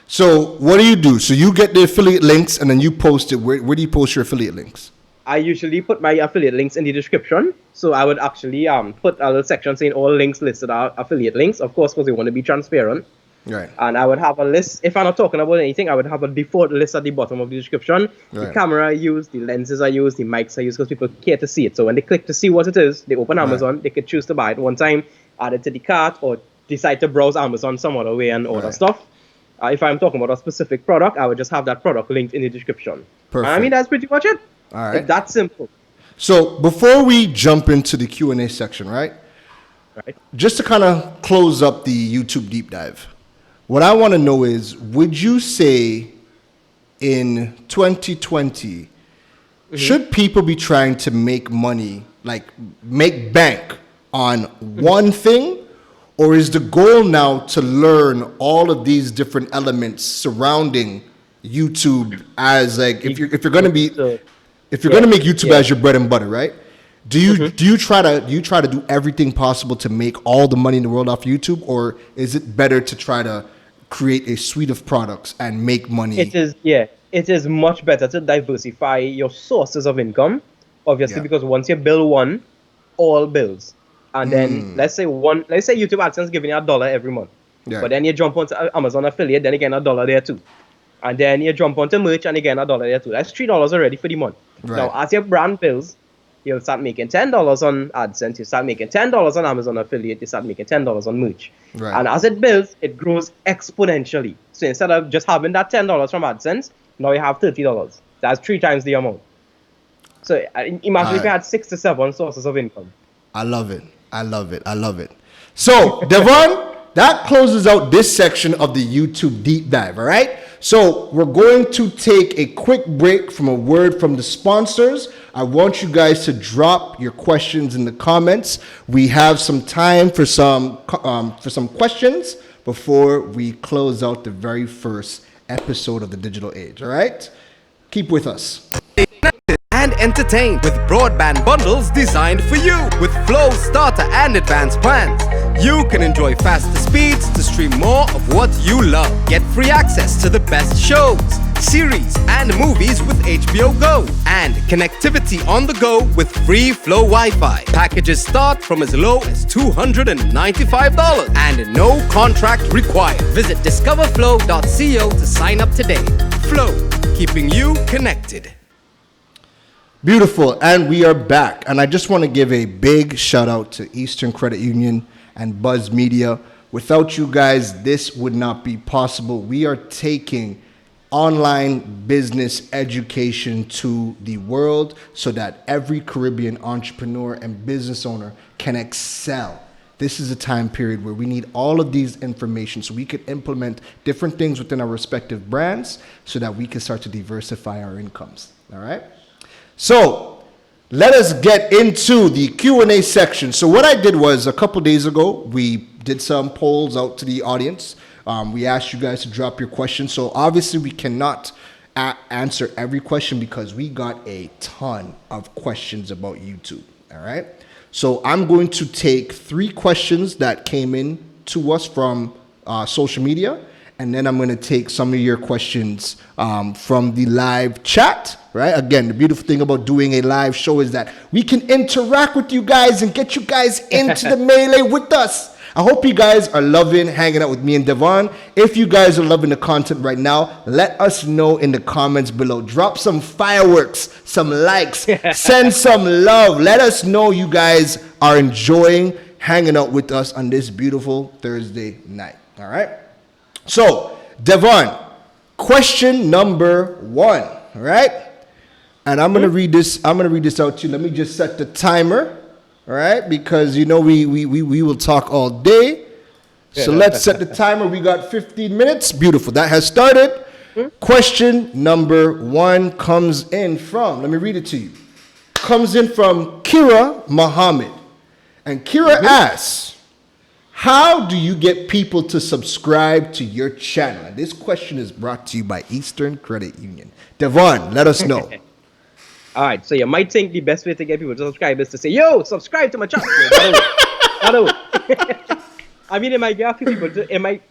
So what do? So you get the affiliate links and then you post it. Where do you post your affiliate links? I usually put my affiliate links in the description. So I would actually put a little section saying all links listed are affiliate links, of course, because we want to be transparent. Right. And I would have a list. If I'm not talking about anything, I would have a default list at the bottom of the description. The Right. camera I use, the lenses I use, the mics I use, because people care to see it. So when they click to see what it is, they open Amazon, they could choose to buy it one time, add it to the cart, or decide to browse Amazon some other way and order Right. stuff. If I'm talking about a specific product, I would just have that product linked in the description. Perfect. And I mean, that's pretty much it. All right. It's that simple. So before we jump into the Q&A section, right? Right. Just to kind of close up the YouTube deep dive, what I want to know is, would you say in 2020, should people be trying to make money, like make bank on one thing? Or is the goal now to learn all of these different elements surrounding YouTube as like, if you're going to be, if you're going to make YouTube as your bread and butter, right? Do you try to do everything possible to make all the money in the world off YouTube, or is it better to try to create a suite of products and make money? It is much better to diversify your sources of income, obviously, Yeah. because once you bill one, all bills. And then let's say YouTube AdSense giving you $1 every month. Yeah. But then you jump onto Amazon affiliate, then you get $1 there too. And then you jump onto merch and you get $1 there too. That's $3 already for the month. Right. Now as your brand builds, you'll start making $10 on AdSense, you start making $10 on Amazon affiliate, you start making $10 on merch. Right. And as it builds, it grows exponentially. So instead of just having that $10 from AdSense, now you have $30. That's 3 times the amount. So imagine if you had 6 to 7 sources of income. I love it. I love it. I love it. So, Devon, that closes out this section of the YouTube deep dive, all right? So, we're going to take a quick break from a word from the sponsors. I want you guys to drop your questions in the comments. We have some time for some questions before we close out the very first episode of the digital age, all right? Keep with us. And entertained with broadband bundles designed for you. With Flow starter and advanced plans, you can enjoy faster speeds to stream more of what you love. Get free access to the best shows, series, and movies with HBO Go. And connectivity on the go with free Flow Wi-Fi. Packages start from as low as $295 and no contract required. Visit discoverflow.co to sign up today. Flow, keeping you connected. Beautiful, and we are back. And I just want to give a big shout out to Eastern Credit Union and Buzz Media. Without you guys, this would not be possible. We are taking online business education to the world so that every Caribbean entrepreneur and business owner can excel. This is a time period where we need all of these information so we could implement different things within our respective brands so that we can start to diversify our incomes. All right? So let us get into the Q&A section. So what I did was a couple days ago, we did some polls out to the audience. We asked you guys to drop your questions. So obviously we cannot answer every question because we got a ton of questions about YouTube. All right. So I'm going to take 3 questions that came in to us from social media. And then I'm going to take some of your questions from the live chat, right? Again, the beautiful thing about doing a live show is that we can interact with you guys and get you guys into the melee with us. I hope you guys are loving hanging out with me and Devon. If you guys are loving the content right now, let us know in the comments below. Drop some fireworks, some likes, send some love. Let us know you guys are enjoying hanging out with us on this beautiful Thursday night, all right? So, Devon, question number 1, all right? And I'm gonna read this. I'm gonna read this out to you. Let me just set the timer, all right? Because you know we will talk all day. So let's set the timer. We got 15 minutes. Beautiful. That has started. Question number 1 comes in from. Let me read it to you. Comes in from Kira Muhammad, and Kira asks, How do you get people to subscribe to your channel? And this question is brought to you by Eastern Credit Union. Devon, let us know. All right, so you might think the best way to get people to subscribe is to say, yo, subscribe to my channel. I mean, it might get a few people to,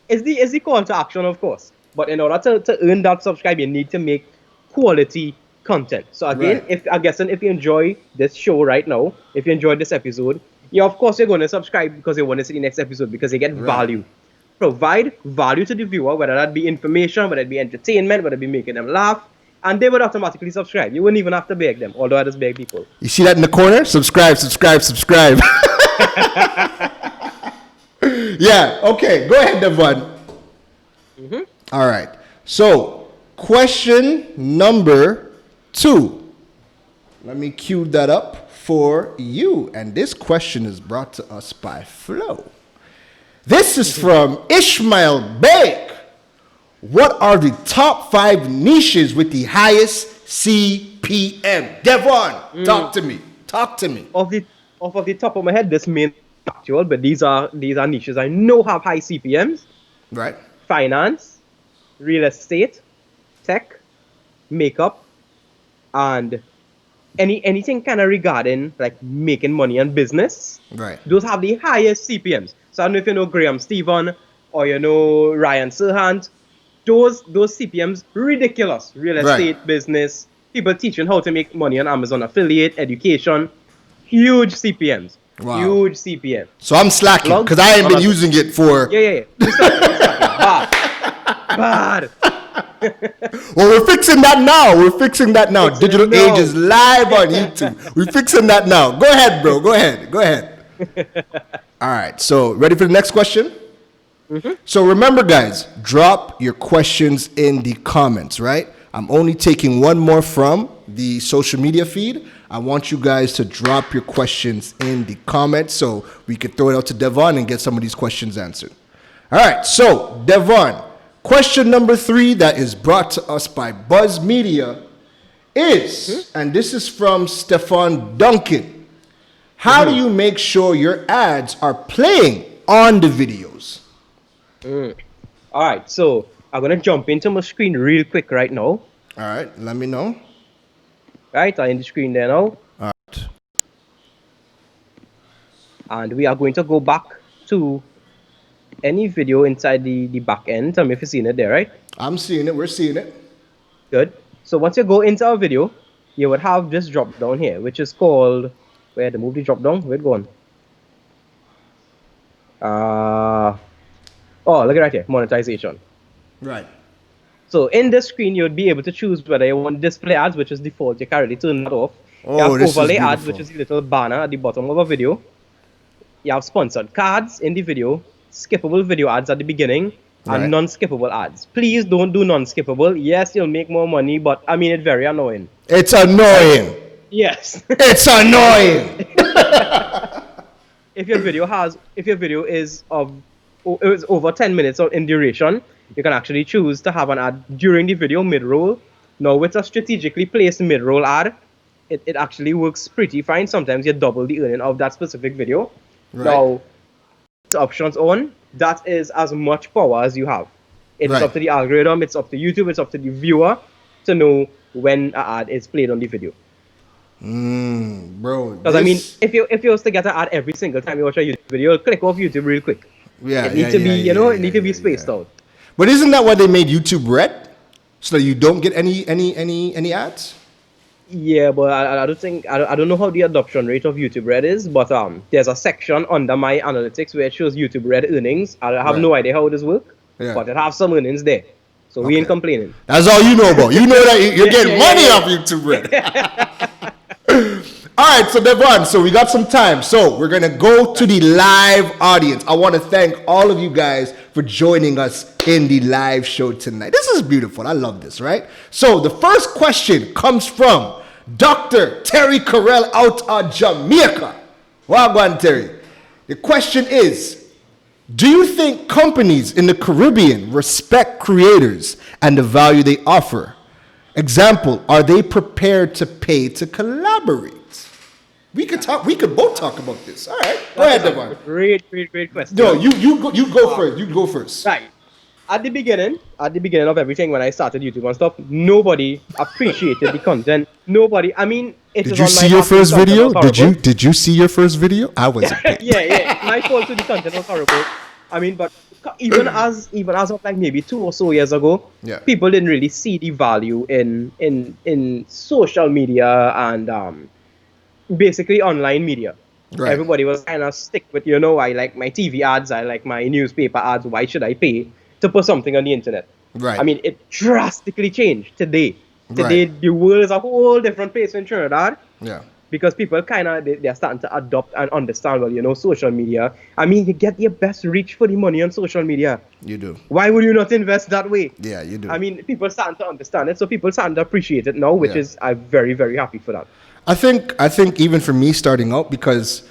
it's the call to action, of course. But in order to earn that subscribe, you need to make quality content. So again, Right. if you enjoy this show right now, if you enjoyed this episode, of course you're going to subscribe because you want to see the next episode because you get value. Provide value to the viewer, whether that be information, whether it be entertainment, whether it be making them laugh, and they would automatically subscribe. You wouldn't even have to beg them, although I just beg people. You see that in the corner? Subscribe, subscribe, subscribe. Yeah, okay. Go ahead, Devon. All right. So, question number 2. Let me cue that up for you. And this question is brought to us by Flo. This is from Ishmael Beg. What are the top 5 niches with the highest CPM? Devon, talk to me. Talk to me. Off the top of my head, this may not be actual, but these are niches I know have high CPMs. Right. Finance, real estate, tech, makeup, and anything kind of regarding like making money and business. Right. Those have the highest CPMs. So I don't know if you know Graham Stephen or you know Ryan Serhant. Those CPMs ridiculous. Real estate, business, people teaching how to make money on Amazon affiliate, education, huge CPMs. Wow. Huge CPM. So I'm slacking because I ain't been using it for. Yeah. Bad. Well, we're fixing that now. Digital now. Age is live on YouTube. We're fixing that now. Go ahead, bro. Go ahead. All right. So, ready for the next question? So, remember, guys, drop your questions in the comments, right? I'm only taking one more from the social media feed. I want you guys to drop your questions in the comments so we could throw it out to Devon and get some of these questions answered. All right. So, Devon, question number 3 that is brought to us by Buzz Media is, and this is from Stefan Duncan, how do you make sure your ads are playing on the videos? All right, so I'm going to jump into my screen real quick right now. All right, let me know. Right, I'm in the screen there now. All right. And we are going to go back to any video inside the back end. Tell me if you've seen it there, right? I'm seeing it. We're seeing it. Good. So once you go into our video, you would have this drop down here, which is called, where the movie drop down? Where's it going? Oh, look at right here, monetization. Right. So in this screen, you would be able to choose whether you want display ads, which is default. You can already turn that off. Oh, You have this is overlay ads, beautiful. which is the little banner at the bottom of a video. You have sponsored cards in the video, skippable video ads at the beginning, Right. and non-skippable ads. Please don't do non-skippable. Yes, you'll make more money, but I mean, it's very annoying. It's annoying. Yes. It's annoying. If your video is over 10 minutes in duration, you can actually choose to have an ad during the video mid-roll. Now, with a strategically placed mid-roll ad, it actually works pretty fine. Sometimes you double the earning of that specific video. Right. Now, the options on, that is as much power as you have. It's Right. up to the algorithm, it's up to YouTube, it's up to the viewer to know when an ad is played on the video. Bro. Because I mean, if you was to get an ad every single time you watch a YouTube video, you'll click off YouTube real quick. Yeah, It needs to be, it needs to be spaced out. But isn't that why they made YouTube red? So that you don't get any ads? Yeah, but I don't think I don't know how the adoption rate of YouTube Red is, but there's a section under my analytics where it shows YouTube Red earnings. I have no idea how this works, Yeah. but it have some earnings there, so we ain't Okay. complaining. That's all you know about. You know that you're getting money off YouTube red. All right, so Devon, so we got some time. So we're going to go to the live audience. I want to thank all of you guys for joining us in the live show tonight. This is beautiful. I love this, right? So the first question comes from Dr. Terry Carell out of Jamaica. Wagwan Terry. The question is, do you think companies in the Caribbean respect creators and the value they offer? Example, are they prepared to pay to collaborate? We could talk. We could both talk about this. All right. Go ahead, Devon. Great question. No, you go first. You go first. Right. At the beginning of everything, when I started YouTube and stuff, nobody appreciated the content. Nobody. I mean, Did you see your first video? Did you see your first video? I was. yeah. My fault to the content was horrible. I mean, but even as of like maybe 2 or so years ago, people didn't really see the value in social media and basically online media. Right. Everybody was kind of stick with, I like my TV ads, I like my newspaper ads. Why should I pay to put something on the internet? Right. I mean, it drastically changed today. Today, the world is a whole different place in Trinidad. Yeah. Because people kind of, they're starting to adopt and understand, social media. I mean, you get your best reach for the money on social media. You do. Why would you not invest that way? Yeah, you do. I mean, people starting to understand it, so people starting to appreciate it now, which is, I'm very, very happy for that. I think even for me starting out, because,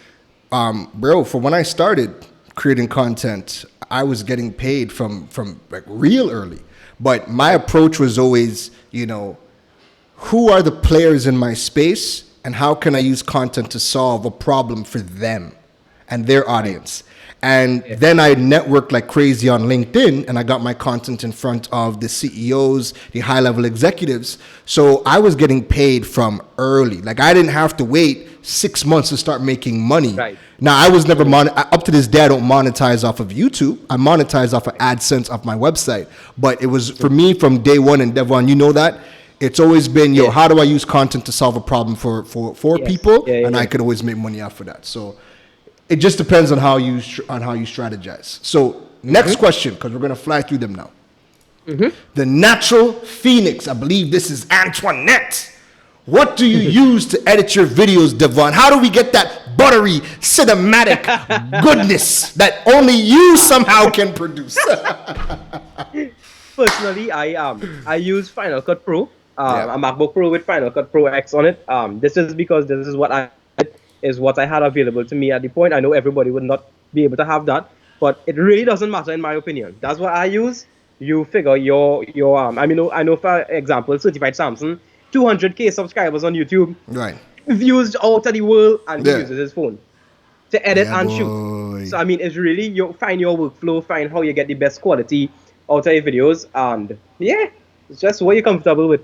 for when I started creating content, I was getting paid from like real early. But my approach was always, who are the players in my space and how can I use content to solve a problem for them and their audience? And then I networked like crazy on LinkedIn and I got my content in front of the CEOs, the high-level executives. So I was getting paid from early. Like I didn't have to wait 6 months to start making money. Right. Now I was never up to this day I don't monetize off of YouTube. I monetize off of AdSense off my website. But it was for me from day one, and Devon, you know that. It's always been, how do I use content to solve a problem for people? And I could always make money off of that. So it just depends on how you strategize. So next question, because we're going to fly through them now. The Natural Phoenix. I believe this is Antoinette. What do you use to edit your videos, Devon? How do we get that buttery, cinematic goodness that only you somehow can produce? Personally, I use Final Cut Pro. A MacBook Pro with Final Cut Pro X on it. This is because this is what I had available to me at the point. I know everybody would not be able to have that, but it really doesn't matter in my opinion. That's what I use. You figure your I know for example, Certified Samson, 200k subscribers on YouTube, right? Views out of the world, and he uses his phone to edit and shoot. So I mean, it's really you find your workflow, find how you get the best quality out of your videos, and it's just what you're comfortable with.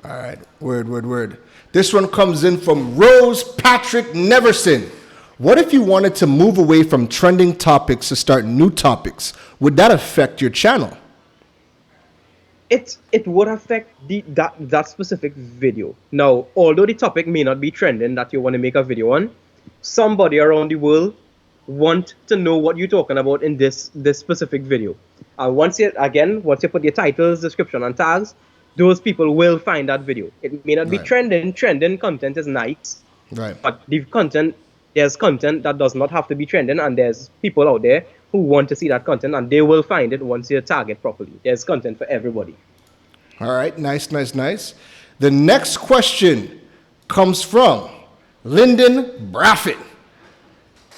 All right, word. This one comes in from Rose Patrick Neverson. What if you wanted to move away from trending topics to start new topics? Would that affect your channel? It would affect that specific video. Now, although the topic may not be trending that you want to make a video on, somebody around the world want to know what you're talking about in this specific video. Once you put your titles, description, and tags, those people will find that video. It may not be trending. Trending content is nice. Right. But there's content that does not have to be trending, and there's people out there who want to see that content, and they will find it once you tag it properly. There's content for everybody. All right. Nice. The next question comes from Lyndon Braffett.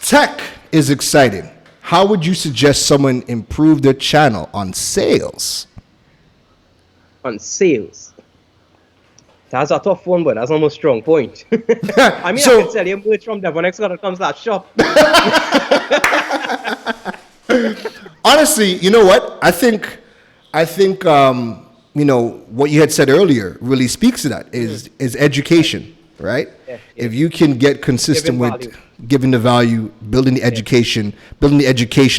Tech is exciting. How would you suggest someone improve their channel on sales? On sales. That's a tough one, but that's almost a strong point. I mean, I can tell you merch from devonx.com/shop. Honestly, you know what? I think what you had said earlier really speaks to that is education, right? Yeah. If you can get consistent with giving the value, building the education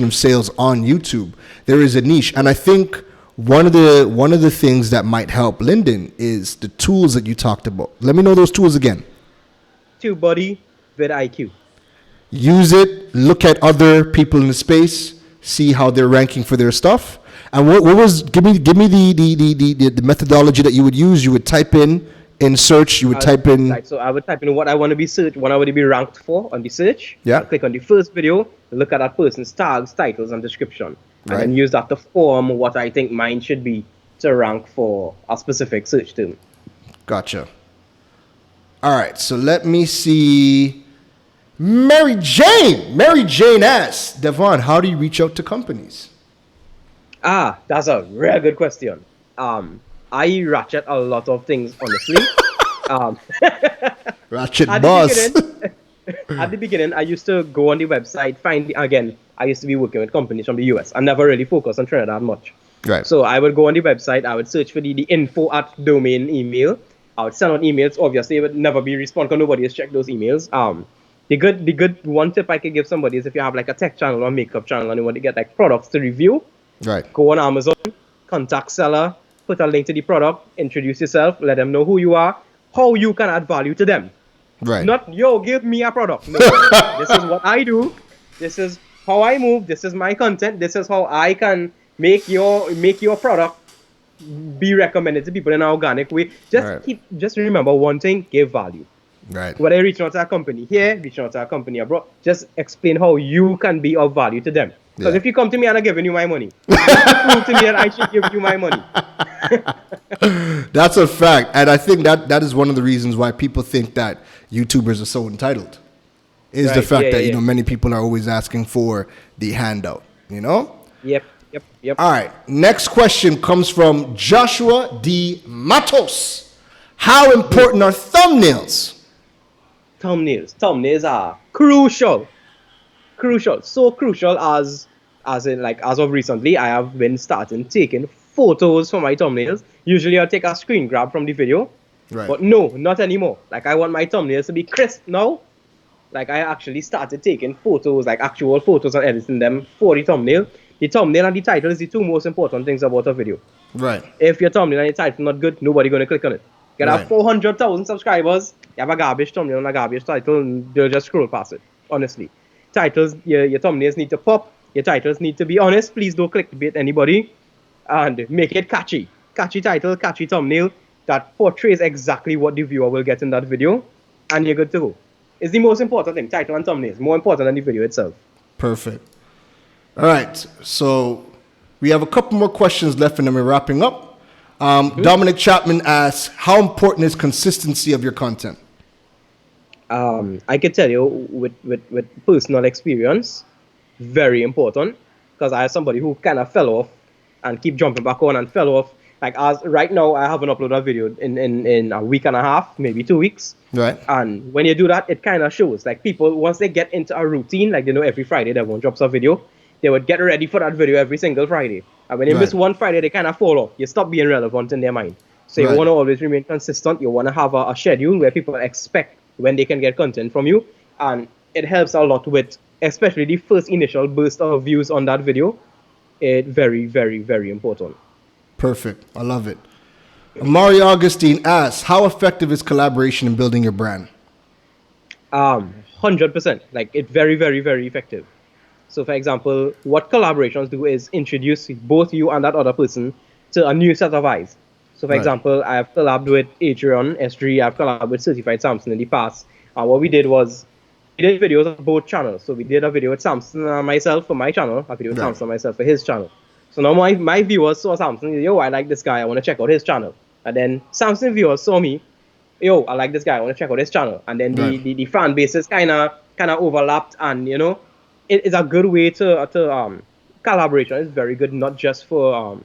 of sales on YouTube, there is a niche. And I think one of the things that might help Lyndon is the tools that you talked about. Let me know those tools again. TubeBuddy, vidIQ. Use it. Look at other people in the space. See how they're ranking for their stuff. And what was give me the methodology that you would use. You would type in search. You would type in. Right, so I would type in what I want to be searched, what I want to be ranked for on the search. Yeah. I'll click on the first video. Look at that person's tags, titles, and description. And then use that to form what I think mine should be to rank for a specific search term. Gotcha. All right, so let me see. Mary Jane asks, Devon, how do you reach out to companies? That's a real good question. I ratchet a lot of things, honestly. Ratchet boss. at the beginning, I used to go on the website, I used to be working with companies from the US. I never really focused on Trinidad much. Right. So I would go on the website, I would search for the info at domain email. I would send out emails. Obviously, it would never be respond because nobody has checked those emails. The good one tip I could give somebody is if you have like a tech channel or makeup channel and you want to get like products to review, Right. go on Amazon, contact seller, put a link to the product, introduce yourself, let them know who you are, how you can add value to them. Right. Not, yo, give me a product. No, this is what I do. This is how I move. This is my content. This is how I can make your product be recommended to people in an organic way. Just remember one thing: give value. Right. Whether you're reaching out to a company here, reaching out to a company abroad, just explain how you can be of value to them. Because if you come to me and I'm giving you my money, prove to me that I should give you my money. That's a fact. And I think that is one of the reasons why people think that YouTubers are so entitled. Is the fact that, many people are always asking for the handout, Yep. All right. Next question comes from Joshua D. Matos. How important are thumbnails? Thumbnails are crucial. So crucial as of recently, I have been starting taking photos for my thumbnails. Usually I'll take a screen grab from the video. Right. But no, not anymore. Like I want my thumbnails to be crisp now. Like I actually started taking photos, like actual photos and editing them for the thumbnail. The thumbnail and the title is the two most important things about a video. Right. If your thumbnail and your title not good, nobody gonna click on it. You have 400,000 subscribers, you have a garbage thumbnail and a garbage title, and they'll just scroll past it. Honestly, titles, your thumbnails need to pop. Your titles need to be honest. Please don't clickbait anybody, and make it catchy. Catchy title, catchy thumbnail that portrays exactly what the viewer will get in that video, and you're good to go. It's the most important thing. Title and thumbnail is more important than the video itself. Perfect. All right. So we have a couple more questions left, and then we're wrapping up. Dominic Chapman asks, how important is consistency of your content? I can tell you with personal experience, very important, because I have somebody who kind of fell off and keep jumping back on and fell off. Like as right now, I haven't uploaded a video in a week and a half, maybe 2 weeks. Right. And when you do that, it kind of shows. Like people, once they get into a routine, like they know every Friday Devon drops a video, they would get ready for that video every single Friday. And when you miss one Friday, they kind of fall off. You stop being relevant in their mind. So you want to always remain consistent. You want to have a schedule where people expect when they can get content from you. And it helps a lot with, especially the first initial burst of views on that video. It's very, very, very important. Perfect. I love it. Amari Augustine asks, how effective is collaboration in building your brand? 100%. Like, it's very, very, very effective. So, for example, what collaborations do is introduce both you and that other person to a new set of eyes. So, for example, I have collabed with Keron, S3, I've collabed with Certified Samson in the past. What we did was, we did videos on both channels. So, we did a video with Samson and myself for my channel, a video with Samson and myself for his channel. So now my viewers saw Samson, yo, I like this guy, I want to check out his channel. And then Samson viewers saw me, yo, I like this guy, I want to check out his channel. And then the fan bases kind of overlapped, and it is a good way to collaboration. It's very good, not just for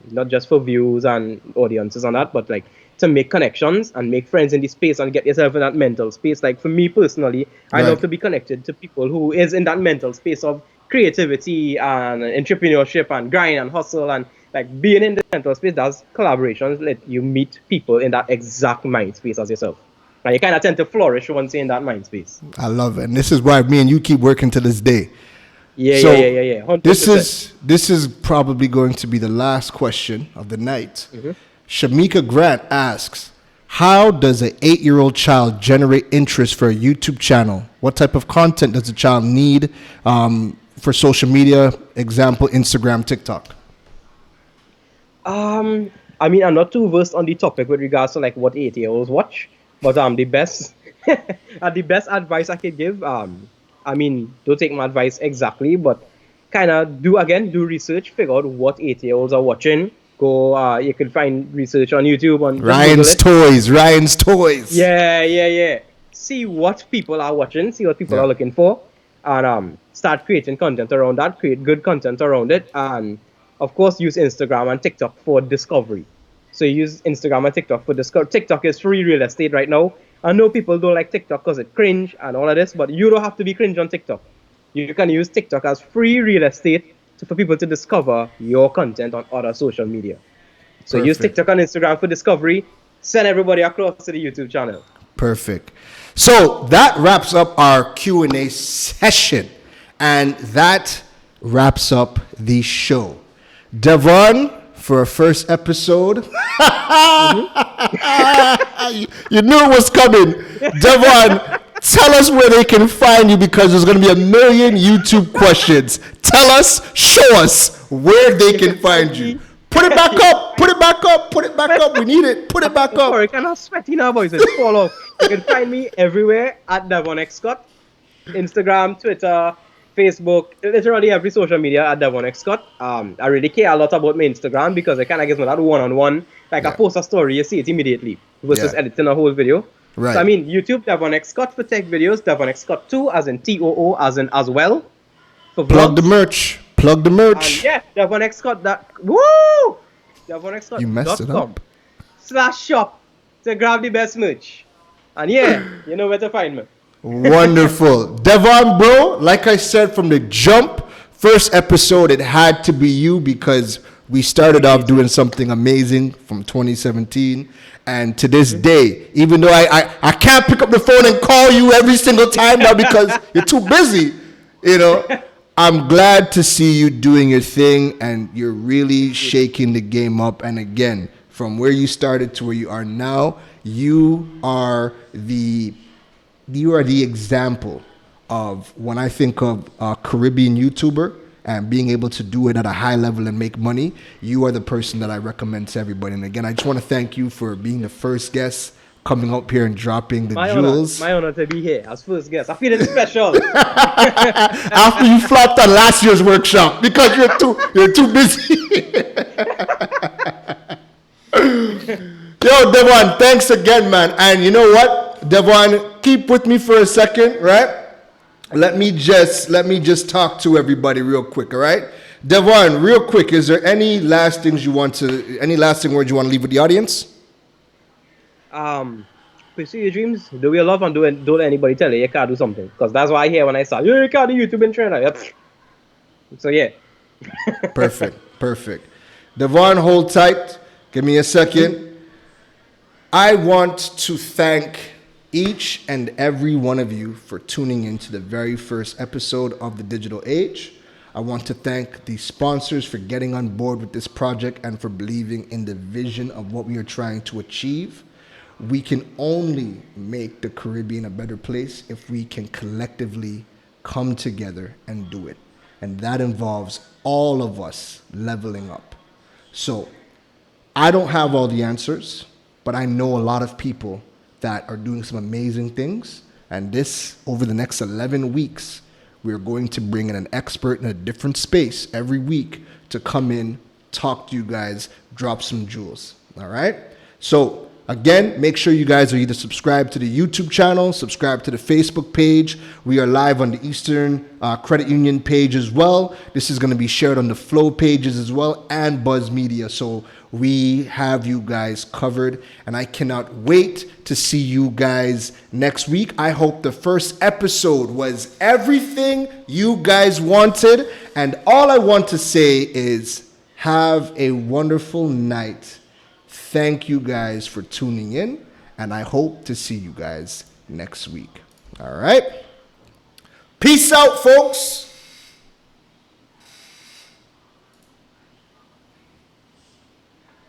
views and audiences and that, but like to make connections and make friends in the space and get yourself in that mental space. Like for me personally, I love to be connected to people who is in that mental space of creativity and entrepreneurship and grind and hustle, and like being in the mental space does collaborations let you meet people in that exact mind space as yourself, and you kind of tend to flourish once you're in that mind space. I love it, and this is why me and you keep working to this day. Yeah. 100%. This is probably going to be the last question of the night. Shamika Grant asks, how does an 8-year-old child generate interest for a YouTube channel? What type of content does a child need for social media? Example, Instagram, TikTok. I mean, I'm not too versed on the topic with regards to like what 8-year-olds watch, but the best advice I could give, I mean, don't take my advice exactly, but kind of do research, figure out what 8-year-olds are watching. Go, you can find research on YouTube on Ryan's Toys. Yeah. See what people are watching, see what people are looking for, and start creating content around that. Create good content around it, and of course use Instagram and TikTok for discovery. So you use Instagram and TikTok for discover. TikTok is free real estate right now. I know people don't like TikTok because it's cringe and all of this, but you don't have to be cringe on TikTok. You can use TikTok as free real estate for people to discover your content on other social media. So use Perfect. TikTok and Instagram for discovery. Send everybody across to the YouTube channel. Perfect. So that wraps up our Q&A session, and that wraps up the show. Devon, for our first episode, you knew it was coming. Devon, tell us where they can find you, because there's going to be a million YouTube questions. Tell us, show us where they can find you. Put it back up. Put it back up. Put it back up. We need it. Put it back up. Sorry, kind of sweaty now, boys. It's fall off. You can find me everywhere at Devon X Scott. Instagram, Twitter, Facebook, literally every social media at Devon X Scott. I really care a lot about my Instagram because it kind of gives me that one-on-one. Like I post a story, you see it immediately versus editing a whole video. Right. So I mean, YouTube, Devon X Scott for tech videos, Devon X Scott 2 as in TOO as in as well. For Plug the vlogs. merch. Plug the merch. And yeah, Devon X Scott that woo! Devon X Scott. You messed it up. /shop to grab the best merch. And yeah, you know where to find me. Wonderful. Devon, bro, like I said from the jump, first episode, it had to be you because we started off doing something amazing from 2017. And to this day, even though I can't pick up the phone and call you every single time now because you're too busy, you know, I'm glad to see you doing your thing and you're really shaking the game up. And again, from where you started to where you are now, you are the example of when I think of a Caribbean YouTuber and being able to do it at a high level and make money, you are the person that I recommend to everybody. And again, I just want to thank you for being the first guest, coming up here and dropping the jewels. My honor to be here as first guest. I feel it's special. After you flopped on last year's workshop because you're too busy. Yo, Devon, thanks again, man. And you know what, Devon, keep with me for a second, right? Let me just talk to everybody real quick, all right? Devon, real quick, is there any lasting words you want to leave with the audience? Pursue your dreams, do your love, and don't let anybody tell you can't do something. Because that's why I hear when I say, you can't do YouTube in China. Yep. So yeah. Perfect. Devon, hold tight. Give me a second. I want to thank each and every one of you for tuning in to the very first episode of The Digital Age. I want to thank the sponsors for getting on board with this project and for believing in the vision of what we are trying to achieve. We can only make the Caribbean a better place if we can collectively come together and do it. And that involves all of us leveling up. So I don't have all the answers, but I know a lot of people that are doing some amazing things. And this, over the next 11 weeks, we're going to bring in an expert in a different space every week to come in, talk to you guys, drop some jewels. All right? So again, make sure you guys are either subscribed to the YouTube channel, subscribe to the Facebook page. We are live on the Eastern Credit Union page as well. This is going to be shared on the Flow pages as well and Buzz Media. So we have you guys covered, and I cannot wait to see you guys next week. I hope the first episode was everything you guys wanted, and all I want to say is have a wonderful night. Thank you guys for tuning in, and I hope to see you guys next week. All right? Peace out, folks.